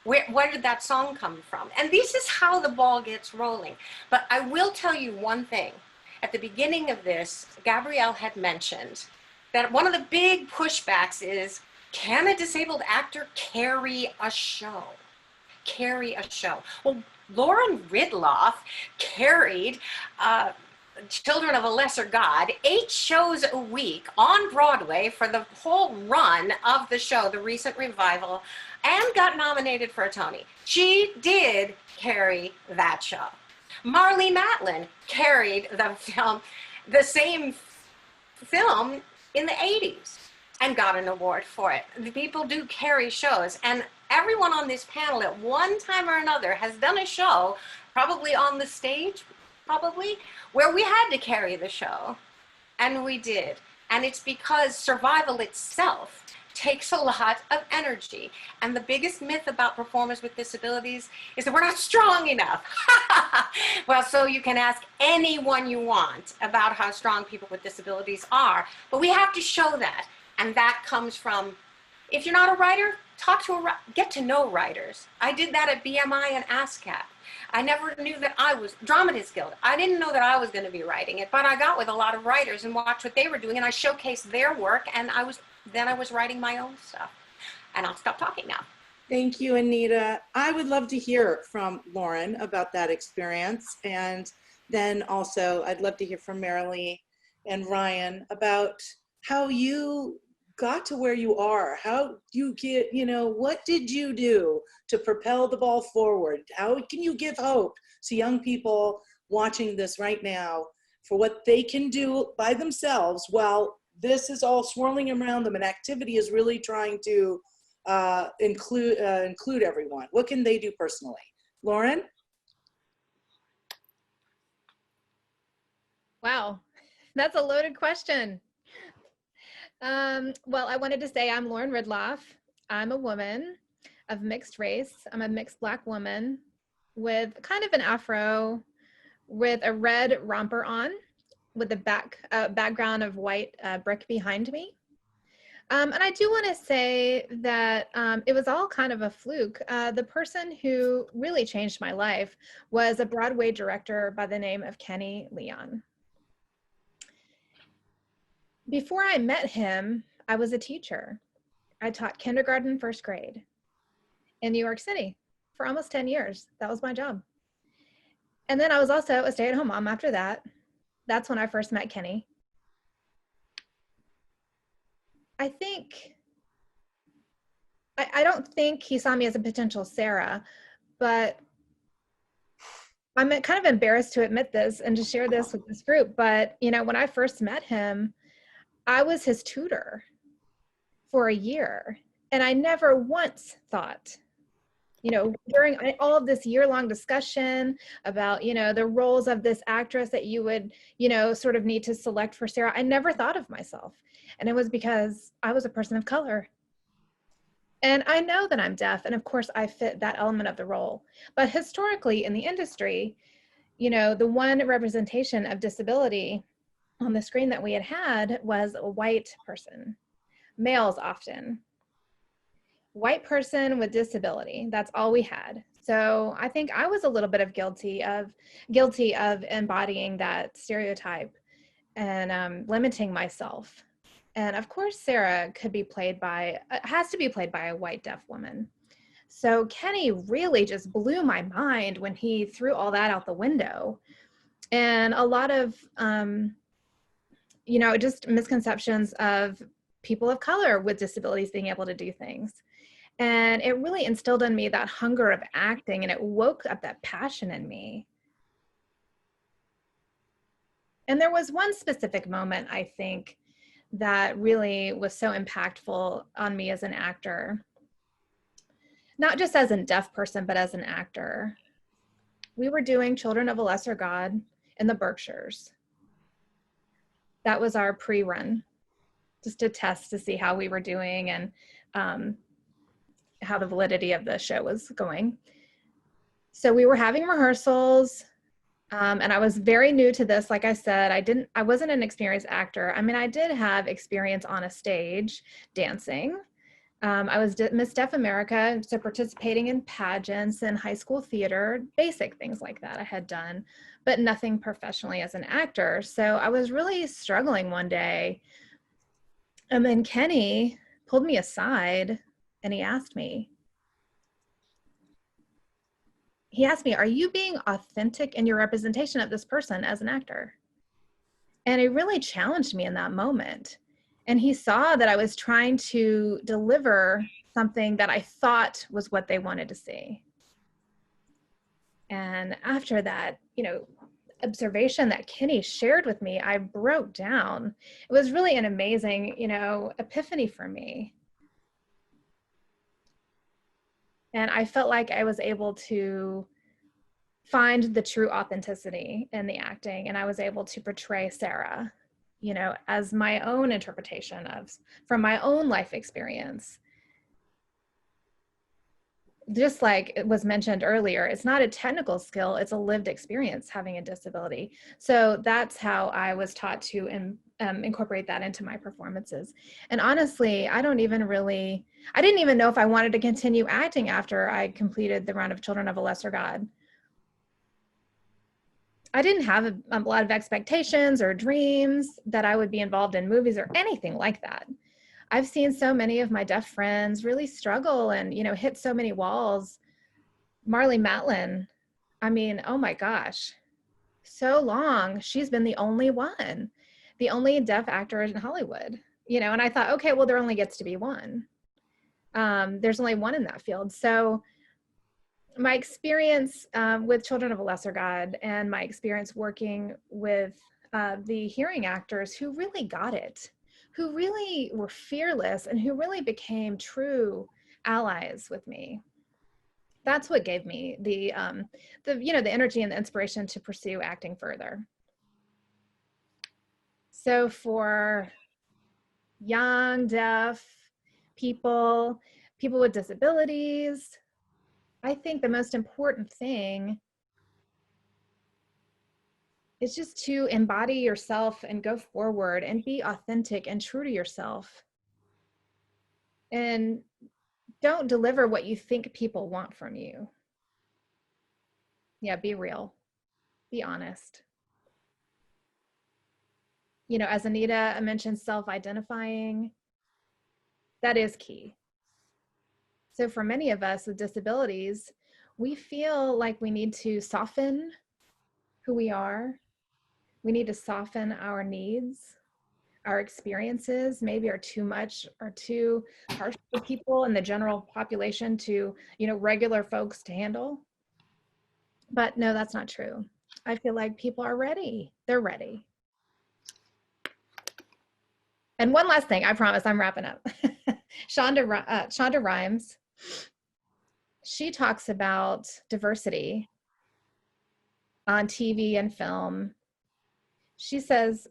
Where did that song come from? And this is how the ball gets rolling. But I will tell you one thing. At the beginning of this, Gabrielle had mentioned that one of the big pushbacks is, can a disabled actor carry a show? Carry a show. Well, Lauren Ridloff carried Children of a Lesser God 8 shows a week on Broadway for the whole run of the show, the recent revival, and got nominated for a Tony. She did carry that show. Marilee Matlin carried the same film in the 80s and got an award for it. The people do carry shows, and everyone on this panel at one time or another has done a show, probably on the stage, where we had to carry the show, and we did. And it's because survival itself takes a lot of energy. And the biggest myth about performers with disabilities is that we're not strong enough. Well, so you can ask anyone you want about how strong people with disabilities are, but we have to show that. And that comes from, if you're not a writer, get to know writers. I did that at BMI and ASCAP. I never knew that I was, Dramatists Guild, I didn't know that I was going to be writing it, but I got with a lot of writers and watched what they were doing, and I showcased their work, and I was writing my own stuff. And I'll stop talking now. Thank you, Anita. I would love to hear from Lauren about that experience. And then also I'd love to hear from Marilee and Ryan about how you got to where you are, how you get, what did you do to propel the ball forward? How can you give hope to young people watching this right now for what they can do by themselves while this is all swirling around them and activity is really trying to include everyone? What can they do personally? Lauren? Wow, that's a loaded question. Well, I wanted to say I'm Lauren Ridloff. I'm a woman of mixed race. I'm a mixed Black woman with kind of an afro, with a red romper on, with a background of white brick behind me. And I do want to say that it was all kind of a fluke. The person who really changed my life was a Broadway director by the name of Kenny Leon. Before I met him, I was a teacher. I taught kindergarten, first grade in New York City for almost 10 years. That was my job. And then I was also a stay-at-home mom after that. That's when I first met Kenny. I don't think he saw me as a potential Sarah, but I'm kind of embarrassed to admit this and to share this with this group. But, when I first met him, I was his tutor for a year, and I never once thought, during all of this year-long discussion about, the roles of this actress that you would, sort of need to select for Sarah, I never thought of myself. And it was because I was a person of color. And I know that I'm deaf, and of course I fit that element of the role. But historically in the industry, the one representation of disability on the screen that we had was a white person, males often. White person with disability, that's all we had. So I think I was a little bit of guilty of embodying that stereotype and limiting myself. And of course, Sarah has to be played by a white deaf woman. So Kenny really just blew my mind when he threw all that out the window. And a lot of, just misconceptions of people of color with disabilities being able to do things. And it really instilled in me that hunger of acting, and it woke up that passion in me. And there was one specific moment, I think, that really was so impactful on me as an actor. Not just as a deaf person, but as an actor. We were doing Children of a Lesser God in the Berkshires. That was our pre-run, just to test to see how we were doing and how the validity of the show was going. So we were having rehearsals, and I was very new to this. Like I said, I wasn't an experienced actor. I mean, I did have experience on a stage dancing, I was Miss Deaf America, so participating in pageants and high school theater, basic things like that I had done, but nothing professionally as an actor. So I was really struggling one day. And then Kenny pulled me aside and he asked me, are you being authentic in your representation of this person as an actor? And it really challenged me in that moment. And he saw that I was trying to deliver something that I thought was what they wanted to see. And after that, observation that Kenny shared with me, I broke down. It was really an amazing, epiphany for me. And I felt like I was able to find the true authenticity in the acting, and I was able to portray Sarah, as my own interpretation from my own life experience. Just like it was mentioned earlier, it's not a technical skill, it's a lived experience having a disability. So that's how I was taught to incorporate that into my performances. And honestly, I didn't even know if I wanted to continue acting after I completed the round of Children of a Lesser God. I didn't have a lot of expectations or dreams that I would be involved in movies or anything like that. I've seen so many of my deaf friends really struggle and, hit so many walls. Marilee Matlin, oh my gosh, so long. She's been the only deaf actor in Hollywood, and I thought, okay, well, there only gets to be one. There's only one in that field. So my experience with Children of a Lesser God and my experience working with the hearing actors who really got it, who really were fearless and who really became true allies with me. That's what gave me the energy and the inspiration to pursue acting further. So for young, deaf people with disabilities, I think the most important thing is just to embody yourself and go forward and be authentic and true to yourself. And don't deliver what you think people want from you. Yeah, be real, be honest. As Anita mentioned, self-identifying, that is key. So for many of us with disabilities, we feel like we need to soften who we are. We need to soften our needs. Our experiences maybe are too much or too harsh for people in the general population to, regular folks to handle. But no, that's not true. I feel like people are ready. They're ready. And one last thing, I promise I'm wrapping up. Shonda Rhimes, she talks about diversity on TV and film. She says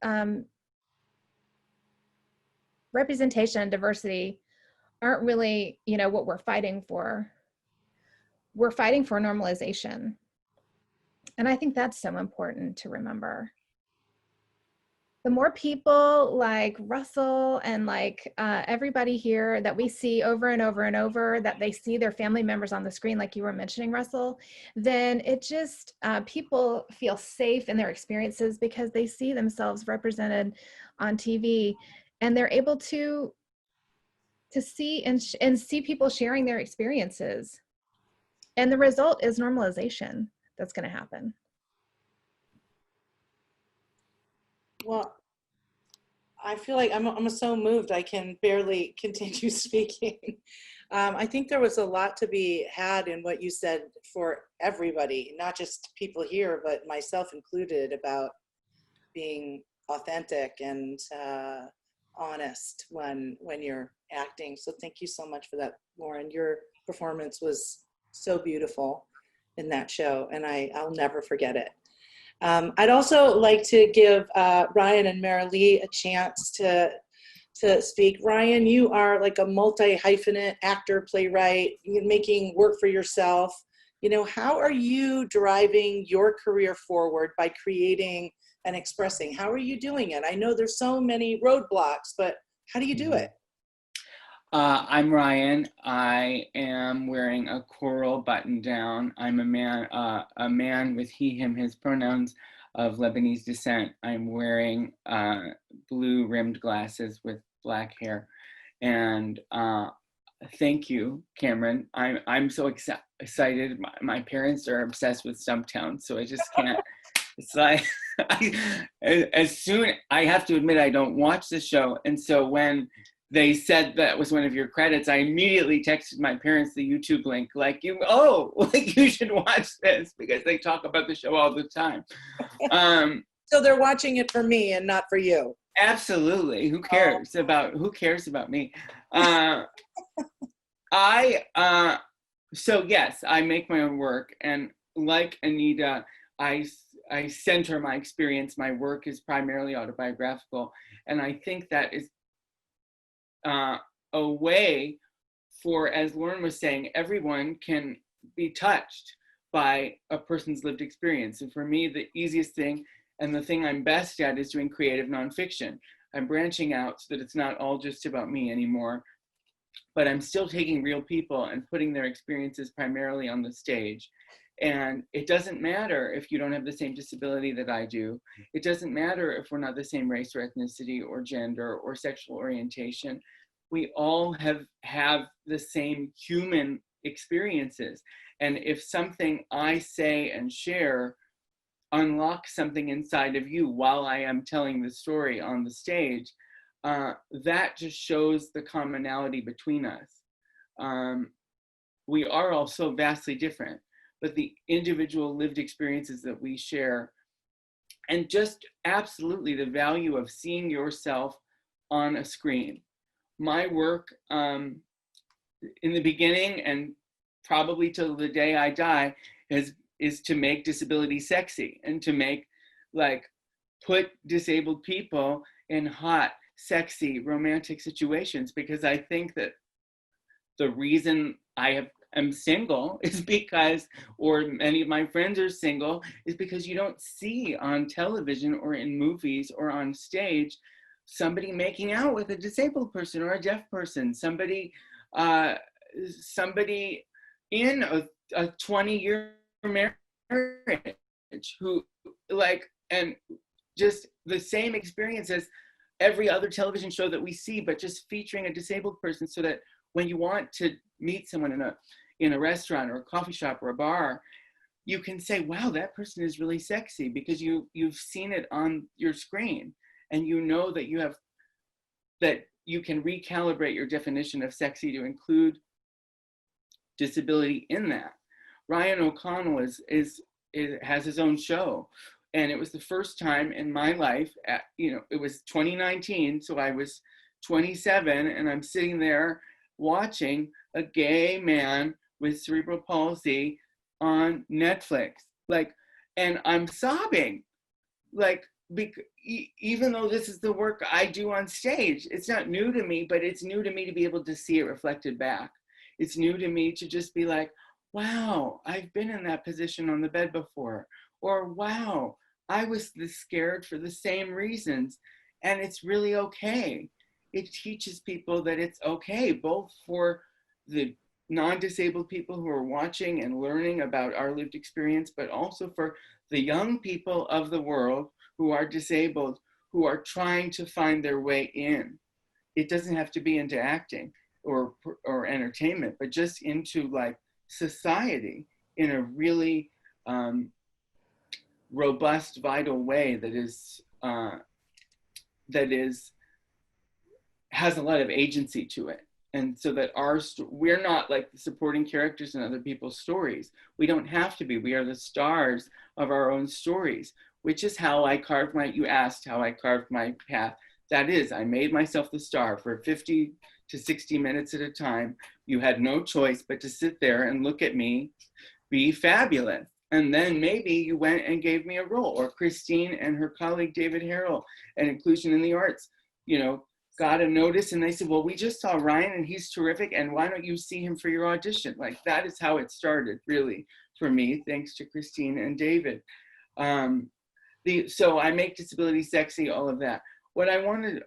representation and diversity aren't really, what we're fighting for. We're fighting for normalization. And I think that's so important to remember. The more people like Russell and like everybody here that we see over and over and over, that they see their family members on the screen, like you were mentioning, Russell, then it just, people feel safe in their experiences because they see themselves represented on TV, and they're able to see and see people sharing their experiences. And the result is normalization that's going to happen. Well, I feel like I'm so moved I can barely continue speaking. I think there was a lot to be had in what you said for everybody, not just people here, but myself included, about being authentic and honest when you're acting. So thank you so much for that, Lauren. Your performance was so beautiful in that show, and I'll never forget it. I'd also like to give Ryan and Marilee a chance to speak. Ryan, you are like a multi-hyphenate actor, playwright, you're making work for yourself. How are you driving your career forward by creating and expressing? How are you doing it? I know there's so many roadblocks, but how do you do it? I'm Ryan. I am wearing a coral button down. I'm a man with he, him, his pronouns of Lebanese descent. I'm wearing blue rimmed glasses with black hair. And thank you, Camryn. I'm so excited. My parents are obsessed with Stumptown, so I just can't. It's like, I have to admit, I don't watch the show. And so when they said that was one of your credits, I immediately texted my parents the YouTube link, like, you should watch this, because they talk about the show all the time. So they're watching it for me and not for you. Absolutely. Who cares about me? So yes, I make my own work, and like Anita, I center my experience. My work is primarily autobiographical, and I think that is a way for, as Lauren was saying, everyone can be touched by a person's lived experience. And for me, the easiest thing and the thing I'm best at is doing creative nonfiction. I'm branching out so that it's not all just about me anymore, but I'm still taking real people and putting their experiences primarily on the stage. And it doesn't matter if you don't have the same disability that I do. It doesn't matter if we're not the same race or ethnicity or gender or sexual orientation. We all have the same human experiences. And if something I say and share unlocks something inside of you while I am telling the story on the stage, that just shows the commonality between us. We are all so vastly different, but the individual lived experiences that we share, and just absolutely the value of seeing yourself on a screen. My work in the beginning, and probably till the day I die, is to make disability sexy, and to make, put disabled people in hot, sexy, romantic situations, because I think that the reason I am single is because, or many of my friends are single, is because you don't see on television or in movies or on stage somebody making out with a disabled person or a deaf person, somebody in a 20-year marriage who, and just the same experience as every other television show that we see, but just featuring a disabled person, so that when you want to meet someone in a restaurant or a coffee shop or a bar, you can say, wow, that person is really sexy, because you've seen it on your screen, and you know that you can recalibrate your definition of sexy to include disability in that. Ryan O'Connell has his own show, and it was the first time in my life, it was 2019, so I was 27, and I'm sitting there watching a gay man with cerebral palsy on Netflix, and I'm sobbing, even though this is the work I do on stage. It's not new to me, but it's new to me to be able to see it reflected back. It's new to me to just be like, wow, I've been in that position on the bed before, or wow, I was this scared for the same reasons, and it's really okay. It teaches people that it's okay, both for the non-disabled people who are watching and learning about our lived experience, but also for the young people of the world who are disabled, who are trying to find their way in. It doesn't have to be into acting or entertainment, but just into society in a really robust, vital way that has a lot of agency to it. And so that we're not like the supporting characters in other people's stories. We don't have to be. We are the stars of our own stories, which is how I carved you asked how I carved my path. That is, I made myself the star for 50 to 60 minutes at a time. You had no choice but to sit there and look at me be fabulous. And then maybe you went and gave me a role, or Christine and her colleague David Harrell at Inclusion in the Arts, got a notice, and they said, well, we just saw Ryan and he's terrific, and why don't you see him for your audition? That is how it started, really, for me, thanks to Christine and David. So I make disability sexy, all of that. What I wanted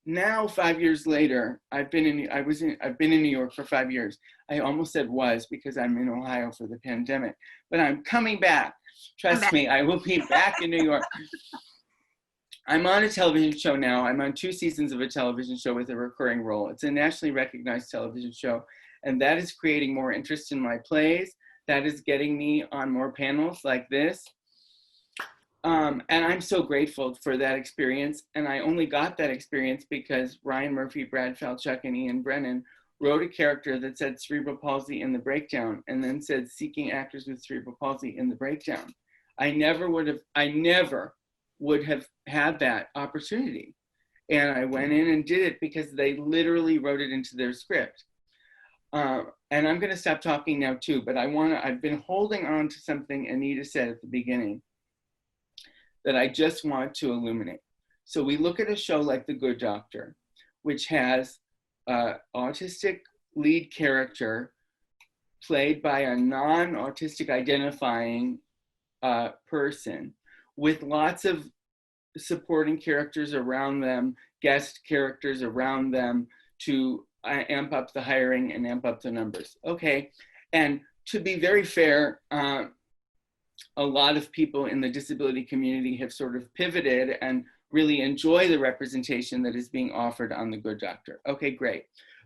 now 5 years later, I've been in New York for 5 years. I almost said was because I'm in Ohio for the pandemic, but I'm coming back. Trust me, I will be back in New York. I'm on a television show now. I'm on 2 seasons of a television show with a recurring role. It's a nationally recognized television show, and that is creating more interest in my plays. That is getting me on more panels like this. And I'm so grateful for that experience. And I only got that experience because Ryan Murphy, Brad Falchuk, and Ian Brennan wrote a character that said cerebral palsy in the breakdown, and then said seeking actors with cerebral palsy in the breakdown. I never would have had that opportunity. And I went in and did it because they literally wrote it into their script. And I'm gonna stop talking now too, but I've been holding on to something Anita said at the beginning that I just want to illuminate. So we look at a show like The Good Doctor, which has an autistic lead character played by a non-autistic identifying person with lots of supporting characters around them, guest characters around them to amp up the hiring and amp up the numbers. Okay, and to be very fair, a lot of people in the disability community have sort of pivoted and really enjoy the representation that is being offered on The Good Doctor. Okay, great.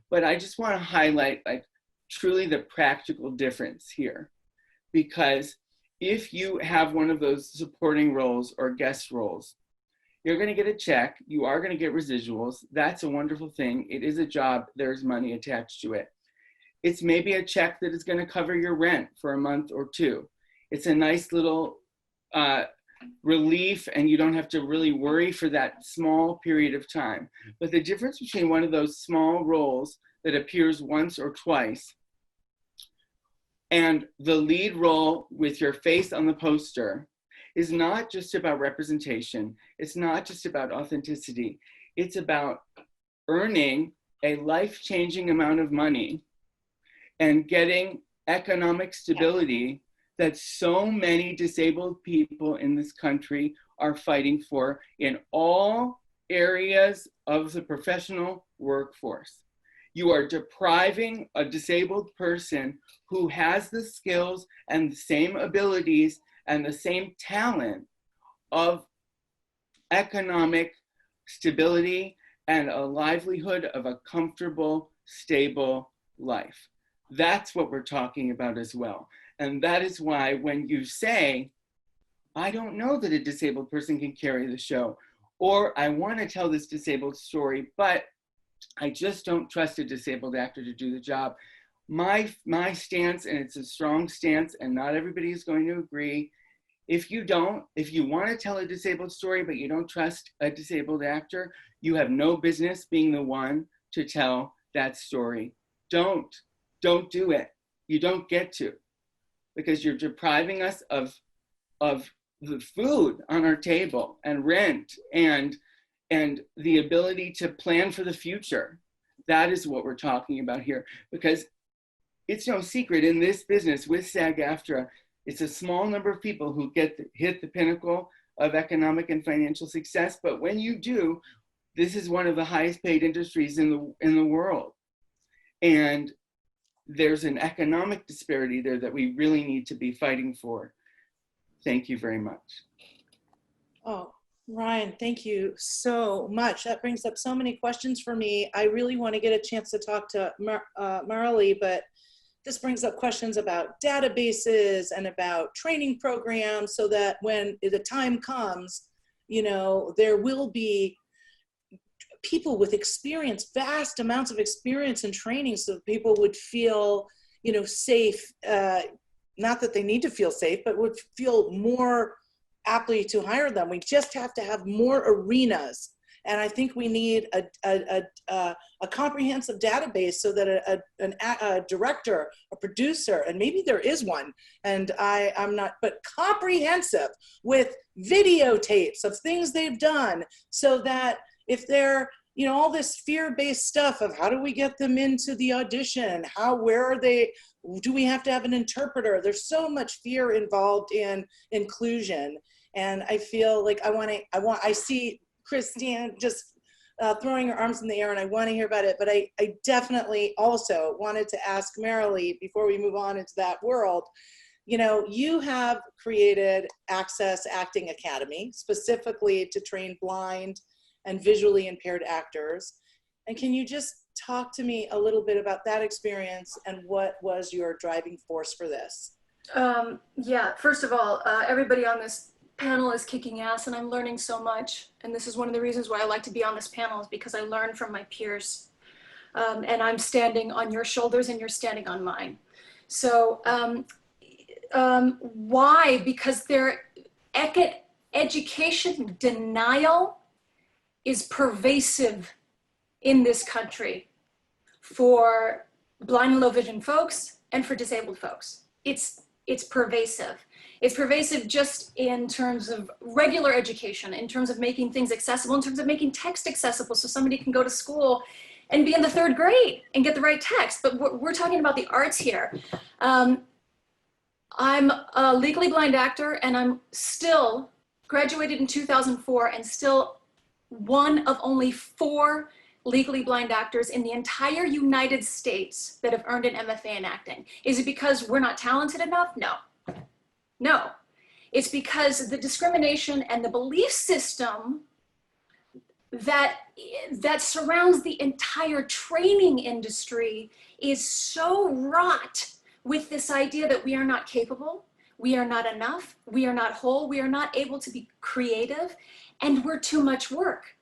But I just want to highlight like truly the practical difference here, because if you have one of those supporting roles or guest roles, you're going to get a check. You are going to get residuals. That's a wonderful thing. It is a job. There's money attached to it. It's maybe a check that is going to cover your rent for a month or 2. It's a nice little relief, and you don't have to really worry for that small period of time. But the difference between one of those small roles that appears once or twice and the lead role with your face on the poster is not just about representation. It's not just about authenticity. It's about earning a life-changing amount of money and getting economic stability that so many disabled people in this country are fighting for in all areas of the professional workforce. You are depriving a disabled person who has the skills and the same abilities and the same talent of economic stability and a livelihood of a comfortable, stable life. That's what we're talking about as well. And that is why when you say, I don't know that a disabled person can carry the show, or I want to tell this disabled story, but I just don't trust a disabled actor to do the job. My stance, and it's a strong stance, and not everybody is going to agree. If you want to tell a disabled story, but you don't trust a disabled actor, you have no business being the one to tell that story. Don't do it. You don't get to, because you're depriving us of the food on our table and rent and the ability to plan for the future. That is what we're talking about here, because it's no secret in this business with SAG-AFTRA, it's a small number of people who hit the pinnacle of economic and financial success. But when you do, this is one of the highest paid industries in the world. And there's an economic disparity there that we really need to be fighting for. Thank you very much. Oh, Ryan, thank you so much. That brings up so many questions for me. I really want to get a chance to talk to Marilee, but this brings up questions about databases and about training programs, so that when the time comes, you know, there will be people with experience, vast amounts of experience and training, so people would feel, you know, safe, not that they need to feel safe, but would feel more aptly to hire them. We just have to have more arenas. And I think we need a comprehensive database so that a director, a producer, and maybe there is one, and I'm not, but comprehensive with videotapes of things they've done, so that if they're, you know, all this fear-based stuff of how do we get them into the audition, where are they, do we have to have an interpreter? There's so much fear involved in inclusion. And I feel like I see Christine just throwing her arms in the air, and I want to hear about it. But I definitely also wanted to ask Marilee, before we move on into that world, you know, you have created Access Acting Academy specifically to train blind and visually impaired actors. And can you just talk to me a little bit about that experience and what was your driving force for this? Yeah, first of all, everybody on this panel is kicking ass and I'm learning so much. And this is one of the reasons why I like to be on this panel, is because I learn from my peers. And I'm standing on your shoulders and you're standing on mine. So why? Because their education denial is pervasive in this country for blind and low vision folks and for disabled folks. It's pervasive. It's pervasive just in terms of regular education, in terms of making things accessible, in terms of making text accessible so somebody can go to school and be in the 3rd grade and get the right text. But we're talking about the arts here. I'm a legally blind actor and I'm still graduated in 2004 and still one of only 4 legally blind actors in the entire United States that have earned an MFA in acting. Is it because we're not talented enough? No. No. It's because the discrimination and the belief system that surrounds the entire training industry is so wrought with this idea that we are not capable, we are not enough, we are not whole, we are not able to be creative, and we're too much work.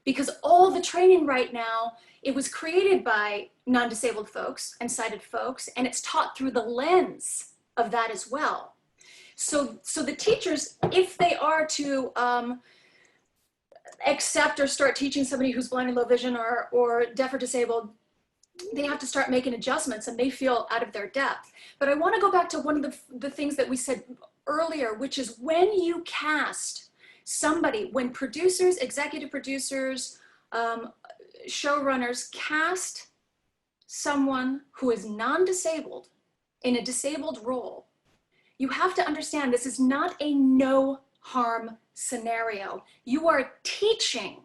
Because all the training right now, it was created by non-disabled folks and sighted folks, and it's taught through the lens of that as well. So the teachers, if they are to accept or start teaching somebody who's blind and low vision or deaf or disabled, they have to start making adjustments and they feel out of their depth. But I want to go back to one of the things that we said earlier, which is when you cast somebody, when producers, executive producers, showrunners cast someone who is non-disabled in a disabled role, you have to understand this is not a no harm scenario. You are teaching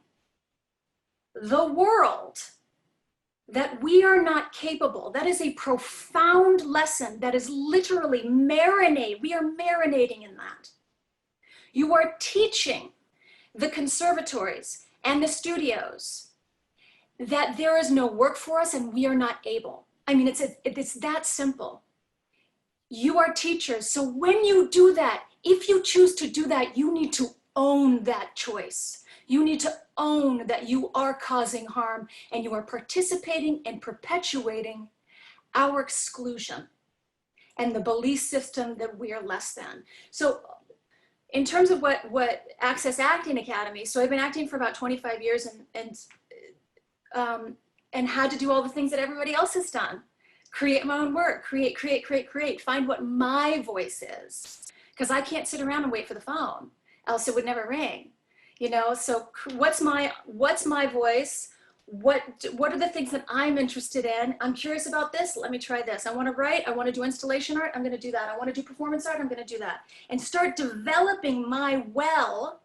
the world that we are not capable. That is a profound lesson that is literally we are marinating in that. You are teaching the conservatories and the studios that there is no work for us and we are not able. I mean, it's that simple. You are teachers, so when you do that, if you choose to do that, you need to own that choice. You need to own that you are causing harm and you are participating and perpetuating our exclusion and the belief system that we are less than. So in terms of what Access Acting Academy, so I've been acting for about 25 years and had to do all the things that everybody else has done. Create my own work, create, find what my voice is. Because I can't sit around and wait for the phone, else it would never ring. You know, so what's my voice? What are the things that I'm interested in? I'm curious about this, let me try this. I want to write, I want to do installation art, I'm going to do that. I want to do performance art, I'm going to do that. And start developing my well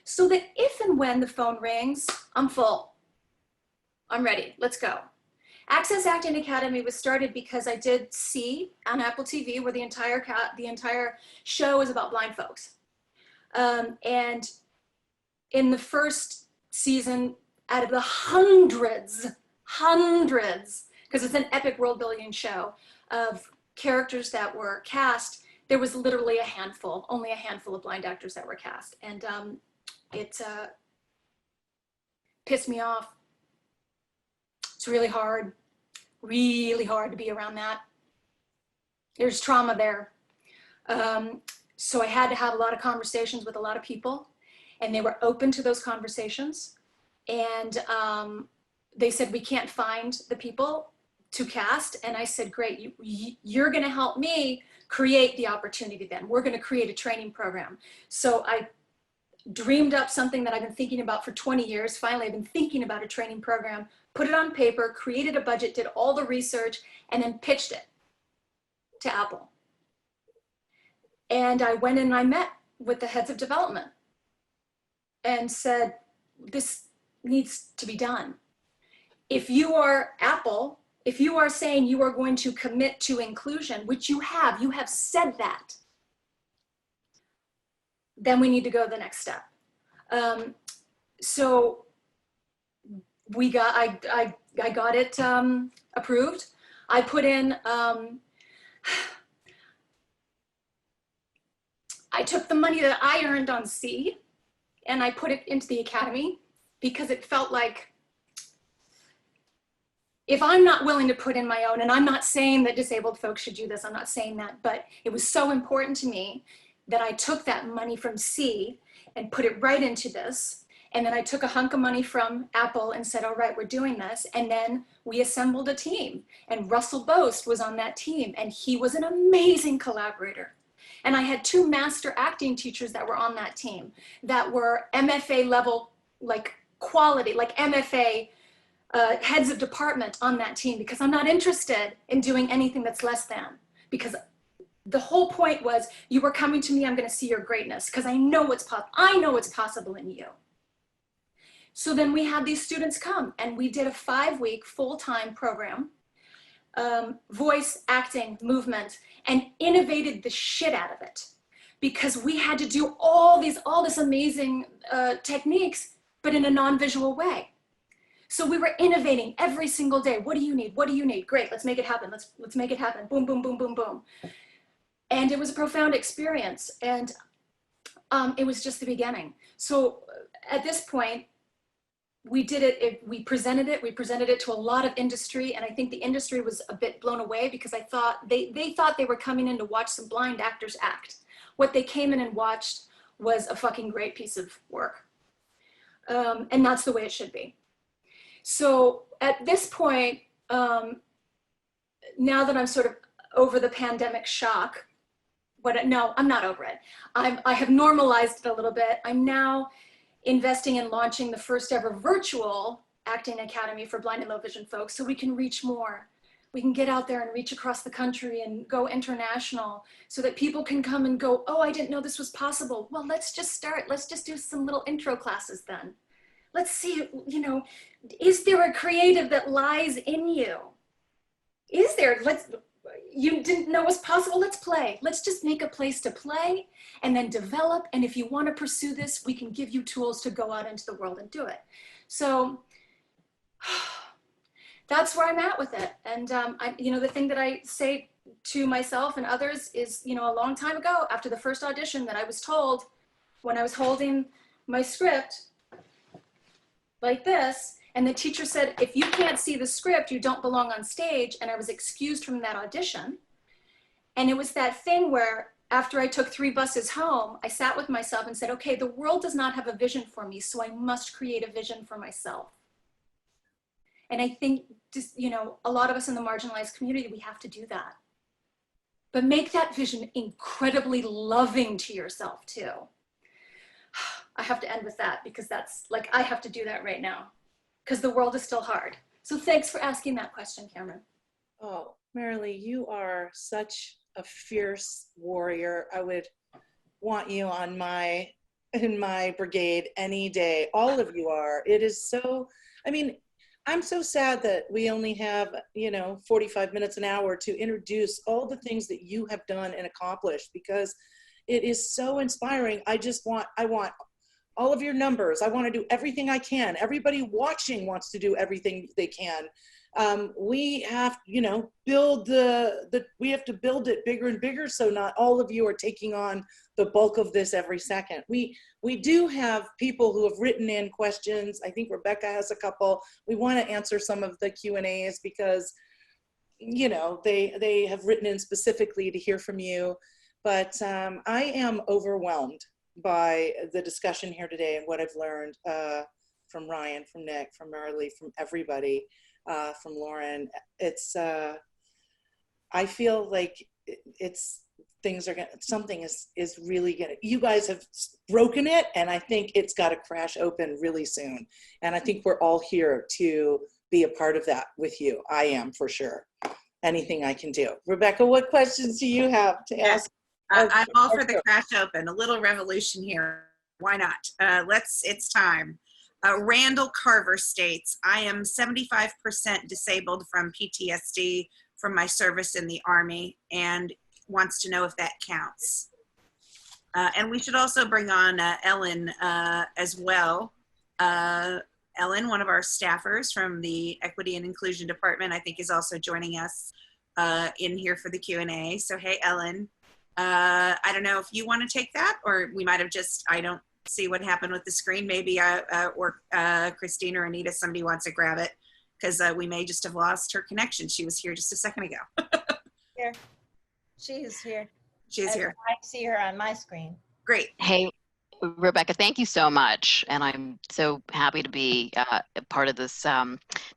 so that if and when the phone rings, I'm full. I'm ready, let's go. Access Acting Academy was started because I did C on Apple TV, where the entire show is about blind folks. And in the first season, out of the hundreds, because it's an epic world building show of characters that were cast, there was literally only a handful of blind actors that were cast. And it pissed me off. It's really hard to be around that. There's trauma there. So I had to have a lot of conversations with a lot of people, and they were open to those conversations. And they said, we can't find the people to cast. And I said, great, you're gonna help me create the opportunity then. We're gonna create a training program. So I dreamed up something that I've been thinking about for 20 years. Finally, I've been thinking about a training program, put it on paper, created a budget, did all the research, and then pitched it to Apple. And I went in and I met with the heads of development and said, needs to be done. If you are Apple, if you are saying you are going to commit to inclusion, which you have said that, then we need to go to the next step. So I got it approved. I put in, I took the money that I earned on C and I put it into the academy because it felt like, if I'm not willing to put in my own, and I'm not saying that disabled folks should do this, I'm not saying that, but it was so important to me that I took that money from C and put it right into this. And then I took a hunk of money from Apple and said, all right, we're doing this. And then we assembled a team, and Russell Boast was on that team, and he was an amazing collaborator. And I had 2 master acting teachers that were on that team that were MFA level, like quality, like MFA heads of department on that team, because I'm not interested in doing anything that's less than, because the whole point was you were coming to me, I'm going to see your greatness because I know what's possible in you. So then we had these students come and we did a 5-week full-time program, voice, acting, movement, and innovated the shit out of it, because we had to do all this amazing techniques, but in a non-visual way. So we were innovating every single day. What do you need? What do you need? Great, let's make it happen. Let's make it happen. Boom, boom, boom, boom, boom. And it was a profound experience. And it was just the beginning. So at this point, we did it, we presented it to a lot of industry. And I think the industry was a bit blown away because I thought they thought they were coming in to watch some blind actors act. What they came in and watched was a fucking great piece of work. And that's the way it should be. So at this point, now that I'm sort of over the pandemic shock, no, I'm not over it. I have normalized it a little bit. I'm now investing in launching the first ever virtual acting academy for blind and low vision folks, so we can reach more. We can get out there and reach across the country and go international, so that people can come and go, oh, I didn't know this was possible. Well, let's just start. Let's just do some little intro classes then. Let's see, you know, is there a creative that lies in you? Is there? You didn't know was possible? Let's play. Let's just make a place to play and then develop. And if you want to pursue this, we can give you tools to go out into the world and do it. So that's where I'm at with it. And the thing that I say to myself and others is, a long time ago, after the first audition, that I was told when I was holding my script like this, and the teacher said, if you can't see the script, you don't belong on stage. And I was excused from that audition. And it was that thing where after I took 3 buses home, I sat with myself and said, okay, the world does not have a vision for me, so I must create a vision for myself. And I think just, a lot of us in the marginalized community, we have to do that. But make that vision incredibly loving to yourself too. I have to end with that because that's like, I have to do that right now because the world is still hard. So thanks for asking that question, Camryn. Oh, Marilee, you are such a fierce warrior. I would want you on in my brigade any day. All of you are. It is so, I'm so sad that we only have, 45 minutes, an hour to introduce all the things that you have done and accomplished, because it is so inspiring. I want all of your numbers. I want to do everything I can. Everybody watching wants to do everything they can. We have, build we have to build it bigger and bigger, so not all of you are taking on the bulk of this every second. We do have people who have written in questions. I think Rebecca has a couple. We want to answer some of the Q&As because, they have written in specifically to hear from you. But I am overwhelmed by the discussion here today and what I've learned from Ryan, from Nic, from Marilee, from everybody, from Lauren. It's, I feel like something is really gonna, you guys have broken it, and I think it's gotta crash open really soon. And I think we're all here to be a part of that with you. I am, for sure. Anything I can do. Rebecca, what questions do you have to ask? I'm all for the crash open, a little revolution here. Why not? It's time. Randall Carver states, I am 75% disabled from PTSD from my service in the Army and wants to know if that counts. And we should also bring on Ellen as well. Ellen, one of our staffers from the Equity and Inclusion Department, I think is also joining us in here for the Q&A. So hey, Ellen, I don't know if you want to take that, or we might have just, I don't see what happened with the screen. Maybe or Christine or Anita, somebody wants to grab it, because we may just have lost her connection. She was here just a second ago. Here. She's here. She's here. I see her on my screen. Great. Hey, Rebecca, thank you so much. And I'm so happy to be a part of this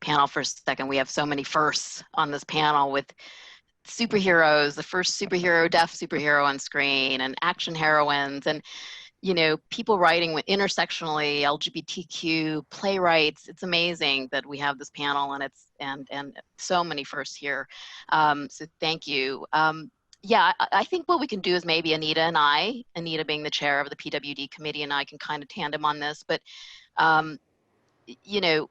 panel for a second. We have so many firsts on this panel with superheroes, the first superhero, deaf superhero on screen, and action heroines, and you know, people writing with intersectionally, LGBTQ playwrights. It's amazing that we have this panel, and it's and so many firsts here. So thank you. Yeah, I think what we can do is maybe Anita and I, Anita being the chair of the PWD committee, and I can kind of tandem on this, but you know,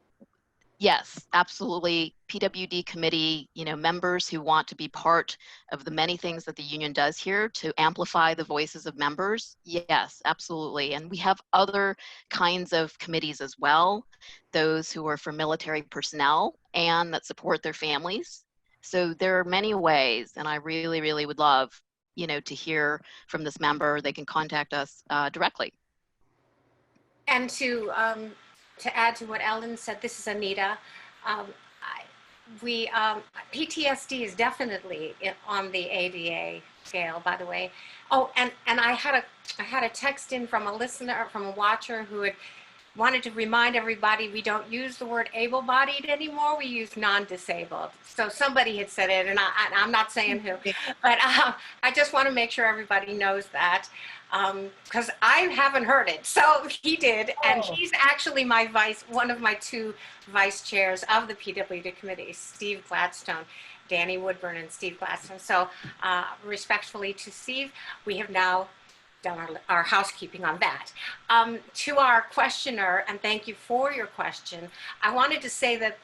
yes, absolutely. PWD committee, you know, members who want to be part of the many things that the union does here to amplify the voices of members. Yes, absolutely. And we have other kinds of committees as well, those who are for military personnel and that support their families. So there are many ways, and I really, really would love, you know, to hear from this member. They can contact us directly. And to add to what Ellen said, this is Anita. PTSD is definitely on the ADA scale, by the way. Oh, and I had a text in from a listener, from a watcher who had wanted to remind everybody we don't use the word able-bodied anymore. We use non-disabled. So somebody had said it, and I'm not saying who, but I just want to make sure everybody knows that, because I haven't heard it. So he did, and he's actually one of my two vice chairs of the PWD committee, Steve Gladstone, Danny Woodburn and Steve Gladstone. So respectfully to Steve, we have now done our housekeeping on that. To our questioner, and thank you for your question, I wanted to say that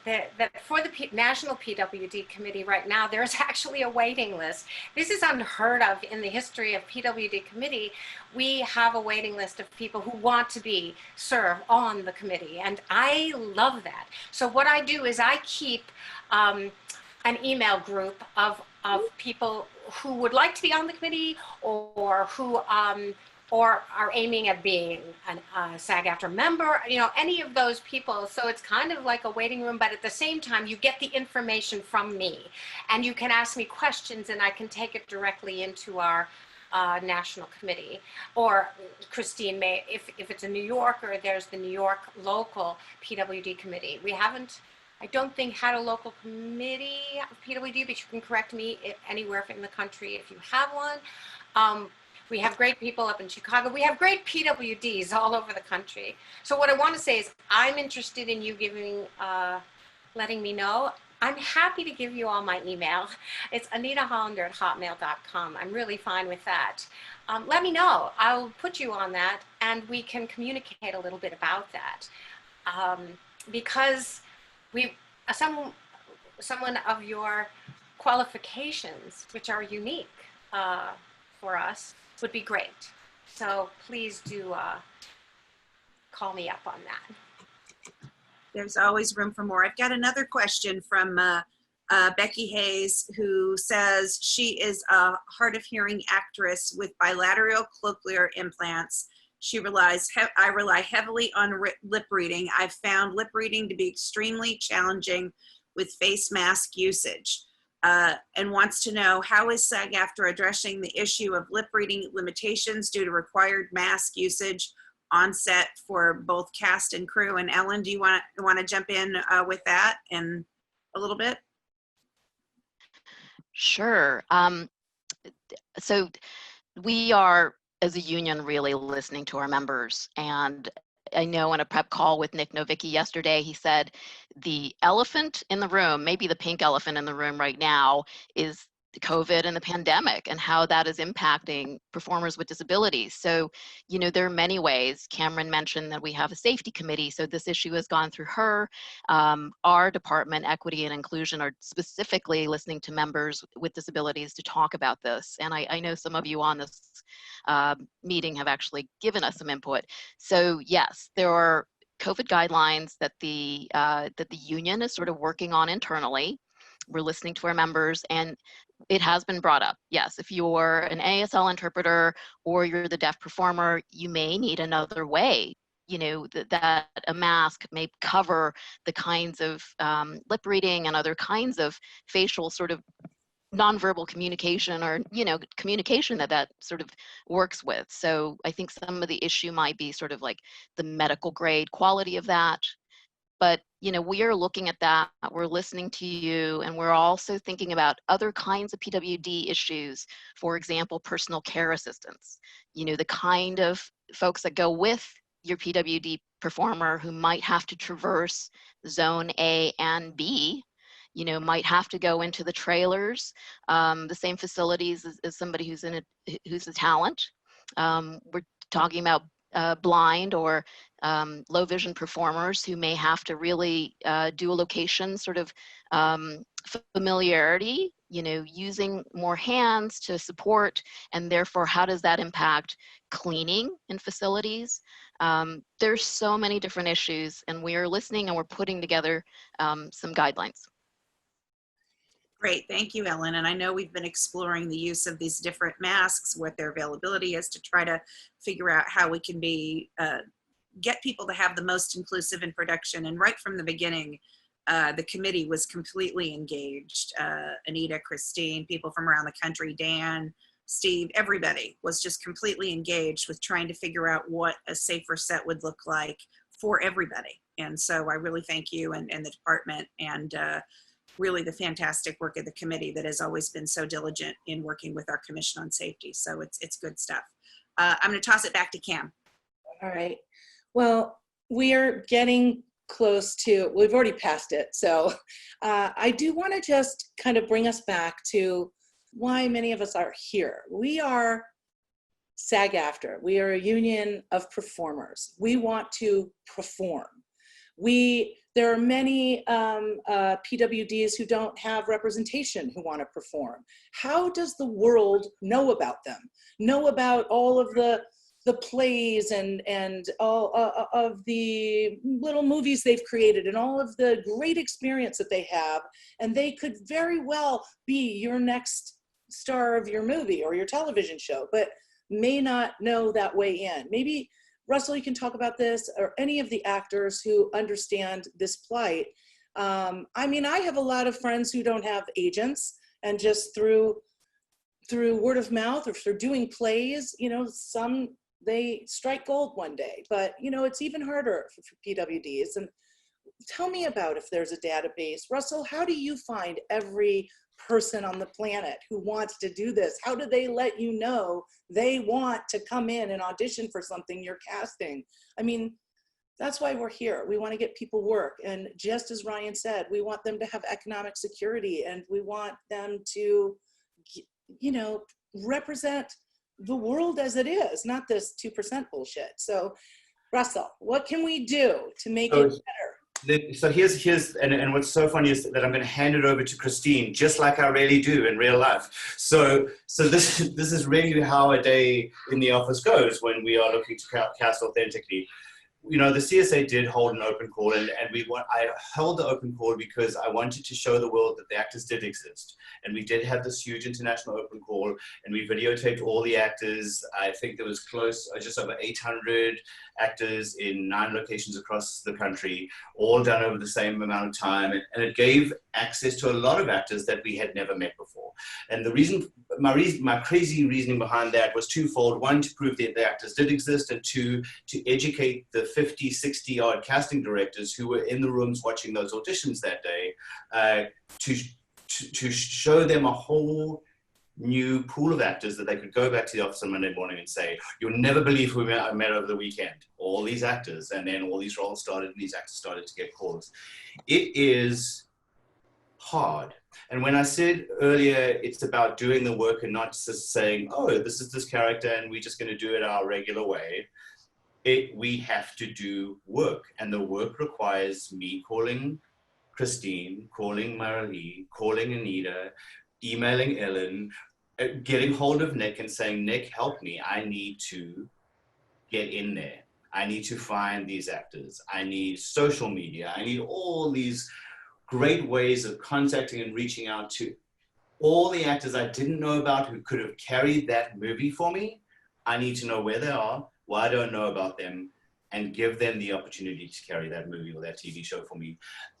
for the National PWD Committee right now, there's actually a waiting list. This is unheard of in the history of PWD Committee. We have a waiting list of people who want to serve on the committee, and I love that. So what I do is I keep an email group of people who would like to be on the committee, or who or are aiming at being a SAG-AFTRA member, you know, any of those people. So it's kind of like a waiting room, but at the same time, you get the information from me, and you can ask me questions, and I can take it directly into our national committee. Or Christine may, if it's in New York, or there's the New York local PWD committee. We haven't, I don't think, had a local committee of PWD, but you can correct me anywhere in the country if you have one. We have great people up in Chicago. We have great PWDs all over the country. So what I want to say is I'm interested in you letting me know. I'm happy to give you all my email. It's anitahollander@hotmail.com. I'm really fine with that. Let me know. I'll put you on that, and we can communicate a little bit about that. Because someone of your qualifications, which are unique for us, would be great. So please do call me up on that. There's always room for more. I've got another question from Becky Hayes, who says she is a hard of hearing actress with bilateral cochlear implants. I rely heavily on lip reading. I've found lip reading to be extremely challenging with face mask usage, and wants to know, how is SAG-AFTRA addressing the issue of lip reading limitations due to required mask usage on set for both cast and crew? And Ellen, do you want to jump in with that in a little bit? Sure. So we are, as a union, really listening to our members. And I know in a prep call with Nic Novicki yesterday, he said the elephant in the room, maybe the pink elephant in the room right now, is COVID and the pandemic and how that is impacting performers with disabilities. So, you know, there are many ways. Camryn mentioned that we have a safety committee, so this issue has gone through her. Our department, Equity and Inclusion, are specifically listening to members with disabilities to talk about this. And I know some of you on this meeting have actually given us some input. So yes, there are COVID guidelines that the union is sort of working on internally. We're listening to our members, and it has been brought up. Yes, if you're an ASL interpreter or you're the deaf performer, you may need another way. You know, that a mask may cover the kinds of lip reading and other kinds of facial sort of nonverbal communication, or, you know, communication that sort of works with. So I think some of the issue might be sort of like the medical grade quality of that. But, you know, we are looking at that, we're listening to you, and we're also thinking about other kinds of PWD issues. For example, personal care assistance, you know, the kind of folks that go with your PWD performer who might have to traverse zone A and B, you know, might have to go into the trailers, the same facilities as somebody who's a talent. We're talking about blind or low vision performers who may have to really do a location sort of familiarity, you know, using more hands to support, and therefore how does that impact cleaning in facilities? There's so many different issues, and we are listening and we're putting together some guidelines. Great, thank you, Ellen. And I know we've been exploring the use of these different masks, what their availability is, to try to figure out how we can be get people to have the most inclusive in production. And right from the beginning, the committee was completely engaged. Anita, Christine, people from around the country, Dan, Steve, everybody was just completely engaged with trying to figure out what a safer set would look like for everybody. And so I really thank you and the department, and really the fantastic work of the committee that has always been so diligent in working with our Commission on Safety. So it's good stuff. I'm going to toss it back to Cam. All right. Well, we are getting close to, we've already passed it. So I do want to just kind of bring us back to why many of us are here. We are SAG-AFTRA. We are a union of performers. We want to perform. There are many PWDs who don't have representation who want to perform. How does the world know about them? Know about all of the plays and all of the little movies they've created and all of the great experience that they have, and they could very well be your next star of your movie or your television show, but may not know that way in. Maybe Russell, you can talk about this, or any of the actors who understand this plight. I mean, I have a lot of friends who don't have agents, and just through word of mouth or through doing plays, you know, they strike gold one day, but you know, it's even harder for PWDs. And tell me about if there's a database. Russell, how do you find every person on the planet who wants to do this? How do they let you know they want to come in and audition for something you're casting? I mean, that's why we're here. We want to get people work. And just as Ryan said, we want them to have economic security, and we want them to, you know, represent the world as it is, not this 2% bullshit. So Russell, what can we do to make it better? So here's and what's so funny is that I'm going to hand it over to Christine, just like I really do in real life. So this is really how a day in the office goes when we are looking to cast authentically. You know, the C.S.A. did hold an open call, and I held the open call because I wanted to show the world that the actors did exist. And we did have this huge international open call, and we videotaped all the actors. I think there was just over 800 actors in 9 locations across the country, all done over the same amount of time. And it gave access to a lot of actors that we had never met before. And the reason, my crazy reasoning behind that was twofold. One, to prove that the actors did exist, and two, to educate the 50, 60 odd casting directors who were in the rooms watching those auditions that day, to show them a whole new pool of actors that they could go back to the office on Monday morning and say, you'll never believe who I met over the weekend. All these actors, and then all these roles started, and these actors started to get calls. It is hard And when I said earlier, it's about doing the work and not just saying, oh, this is this character and we're just going to do it our regular way. We have to do work, and the work requires me calling Christine, calling Marilee, calling Anita, emailing Ellen, getting hold of Nick and saying, Nick, help me. I need to get in there. I need to find these actors. I need social media. I need all these great ways of contacting and reaching out to all the actors I didn't know about who could have carried that movie for me. I need to know where they are, why I don't know about them, and give them the opportunity to carry that movie or that TV show for me.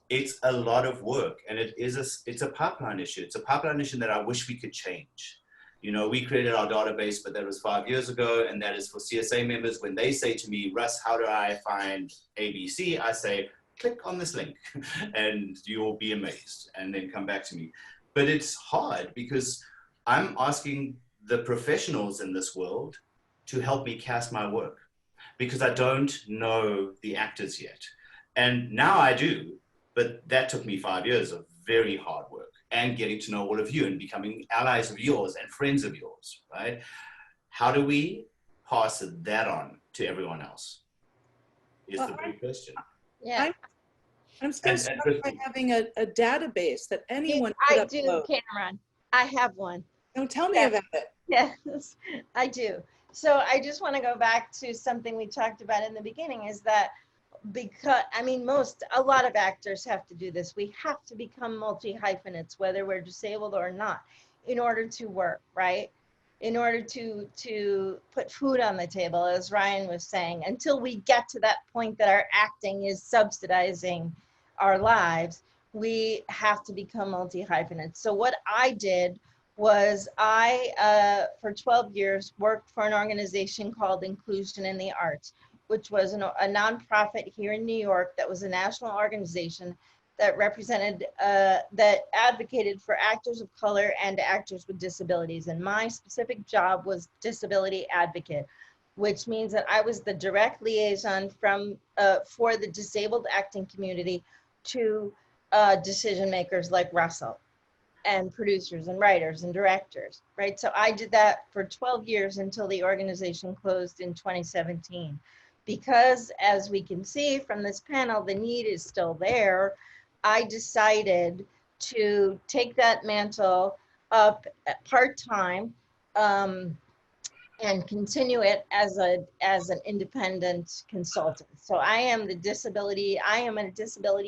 It's a lot of work, and it's a pipeline issue. It's a pipeline issue that I wish we could change. You know, we created our database, but that was 5 years ago, and that is for C.S.A. members. When they say to me, Russ, how do I find ABC? I say, click on this link, and you'll be amazed, and then come back to me. But it's hard because I'm asking the professionals in this world to help me cast my work, because I don't know the actors yet. And now I do, but that took me 5 years of very hard work and getting to know all of you and becoming allies of yours and friends of yours, right? How do we pass that on to everyone else is the big question. Yeah. I'm still stuck by having a database that anyone I could do, upload. Camryn. I have one. Don't tell me about it. Yes, I do. So I just want to go back to something we talked about in the beginning, is that because, I mean, a lot of actors have to do this. We have to become multi-hyphenates, whether we're disabled or not, in order to work, right? In order to put food on the table, as Ryan was saying, until we get to that point that our acting is subsidizing our lives, we have to become multi-hyphenates. So what I did was for 12 years, worked for an organization called Inclusion in the Arts, which was a nonprofit here in New York that was a national organization that represented, that advocated for actors of color and actors with disabilities. And my specific job was disability advocate, which means that I was the direct liaison for the disabled acting community to decision makers like Russell, and producers and writers and directors, right? So I did that for 12 years until the organization closed in 2017. Because as we can see from this panel, the need is still there, I decided to take that mantle up part-time and continue it as an independent consultant. So I am a disability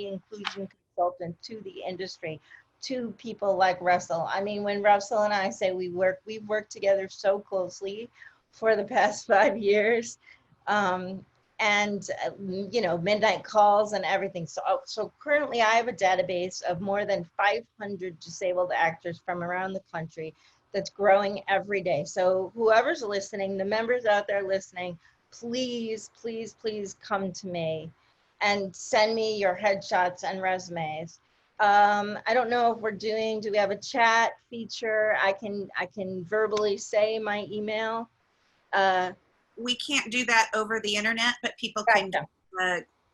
inclusion consultant to the industry, to people like Russell. I mean, when Russell and I say we've worked together so closely for the past 5 years, and you know, midnight calls and everything. So currently I have a database of more than 500 disabled actors from around the country that's growing every day. So whoever's listening, the members out there listening, please, please, please come to me and send me your headshots and resumes. I don't know if do we have a chat feature? I can verbally say my email. We can't do that over the internet, but people can,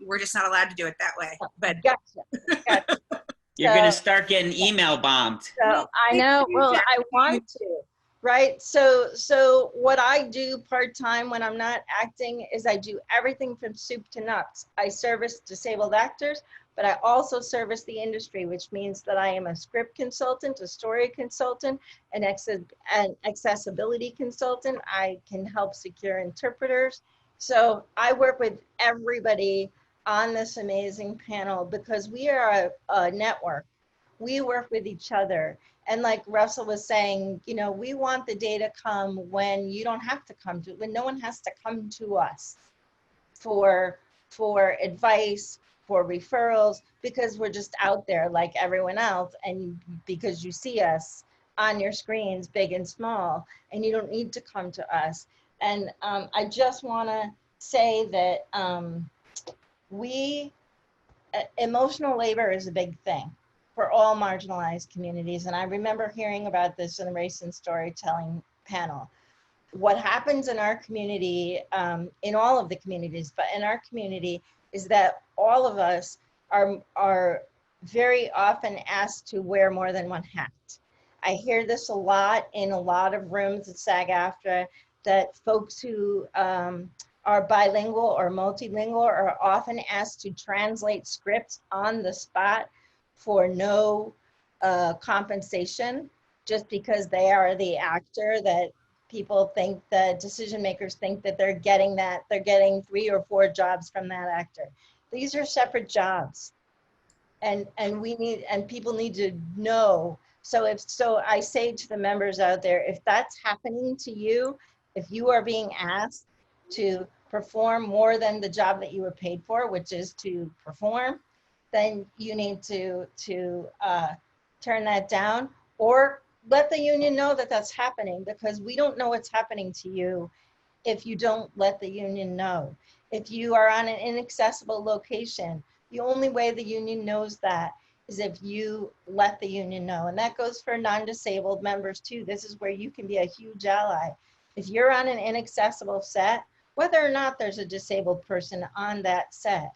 we're just not allowed to do it that way. But Gotcha. You're going to start getting email bombed. So I know, well, I want to, right? So what I do part-time when I'm not acting is I do everything from soup to nuts. I service disabled actors, but I also service the industry, which means that I am a script consultant, a story consultant, an accessibility consultant. I can help secure interpreters. So I work with everybody on this amazing panel because we are a network. We work with each other. And like Russell was saying, you know, we want the day to come when you don't have to come to, when no one has to come to us for advice, for referrals, because we're just out there like everyone else, and because you see us on your screens, big and small, and you don't need to come to us. And I just want to say that emotional labor is a big thing for all marginalized communities. And I remember hearing about this in the Race and Storytelling panel. What happens in our community, in all of the communities, but in our community, is that all of us are very often asked to wear more than one hat. I hear this a lot in a lot of rooms at SAG-AFTRA, that folks who are bilingual or multilingual are often asked to translate scripts on the spot for no compensation, just because they are the actor, that people think, the decision makers think that they're getting 3 or 4 jobs from that actor. These are separate jobs. And people need to know. So I say to the members out there, if that's happening to you, if you are being asked to perform more than the job that you were paid for, which is to perform, then you need to turn that down, or let the union know that that's happening, because we don't know what's happening to you if you don't let the union know. If you are on an inaccessible location, the only way the union knows that is if you let the union know. And that goes for non-disabled members too. This is where you can be a huge ally. If you're on an inaccessible set, whether or not there's a disabled person on that set,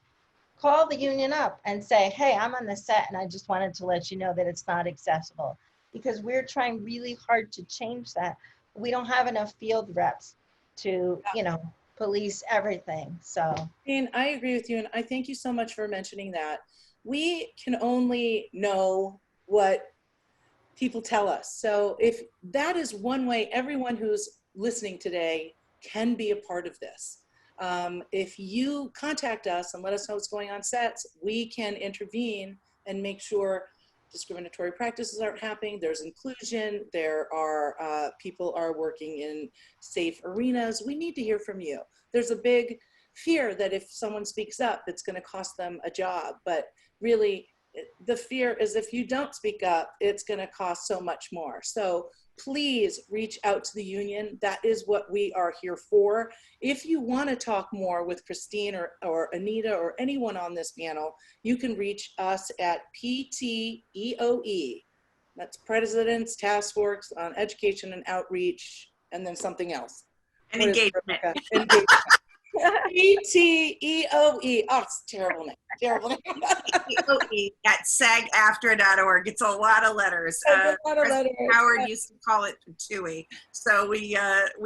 call the union up and say, hey, I'm on the set and I just wanted to let you know that it's not accessible. Because we're trying really hard to change that. We don't have enough field reps to, police everything. So, And I agree with you, and I thank you so much for mentioning that. We can only know what people tell us. So if that is one way everyone who's listening today can be a part of this. If you contact us and let us know what's going on sets, we can intervene and make sure discriminatory practices aren't happening, there's inclusion, there are people are working in safe arenas. We need to hear from you. There's a big fear that if someone speaks up, it's going to cost them a job. But really, the fear is if you don't speak up, it's going to cost so much more. So please reach out to the union. That is what we are here for. If you want to talk more with Christine or Anita or anyone on this panel, you can reach us at PTEOE. That's President's Task Force on Education and Outreach, and then something else. And engagement. Engagement. PTEOE. Oh, it's a terrible name. Terrible name. PTEOE at SAGAFTRA.org. It's a lot of letters. Howard used to call it TUI. So we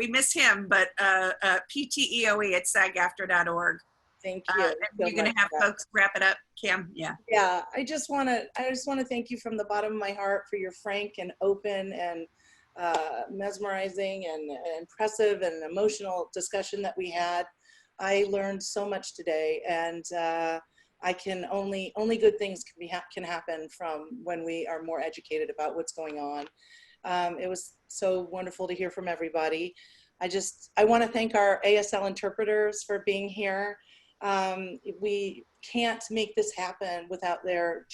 miss him, but PTEOE at SAGAFTRA.org. Thank you. You're going to have folks wrap it up, Cam? Yeah. Yeah, I just want to thank you from the bottom of my heart for your frank and open and mesmerizing and impressive and emotional discussion that we had. I learned so much today, and I can only good things can happen from when we are more educated about what's going on. It was so wonderful to hear from everybody. I want to thank our ASL interpreters for being here. We can't make this happen without their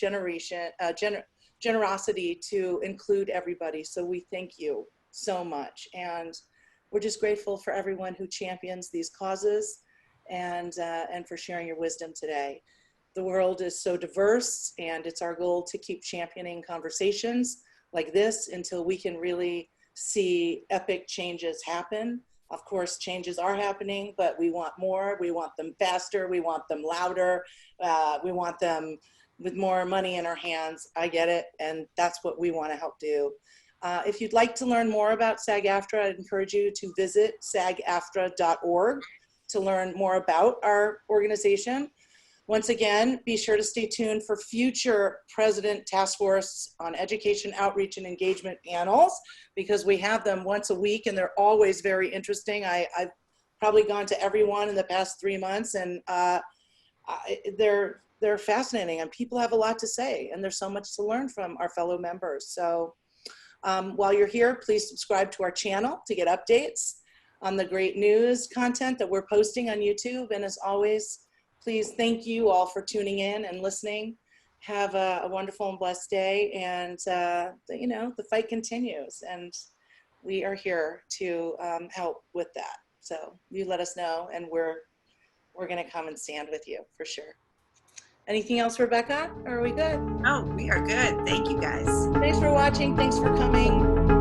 generosity to include everybody. So we thank you so much. And we're just grateful for everyone who champions these causes and for sharing your wisdom today. The world is so diverse, and it's our goal to keep championing conversations like this until we can really see epic changes happen. Of course, changes are happening, but we want more. We want them faster. We want them louder. We want them with more money in our hands. I get it, and that's what we want to help do. If you'd like to learn more about SAG-AFTRA, I'd encourage you to visit SAGAFTRA.org to learn more about our organization. Once again, be sure to stay tuned for future President Task Force on Education, Outreach, and Engagement panels, because we have them once a week and they're always very interesting. I've probably gone to every one in the past 3 months, and they're fascinating, and people have a lot to say, and there's so much to learn from our fellow members. So while you're here, please subscribe to our channel to get updates on the great news content that we're posting on YouTube. And as always, please thank you all for tuning in and listening. Have a wonderful and blessed day. And the fight continues, and we are here to help with that. So you let us know, and we're going to come and stand with you for sure. Anything else, Rebecca? Are we good? Oh, we are good. Thank you, guys. Thanks for watching. Thanks for coming.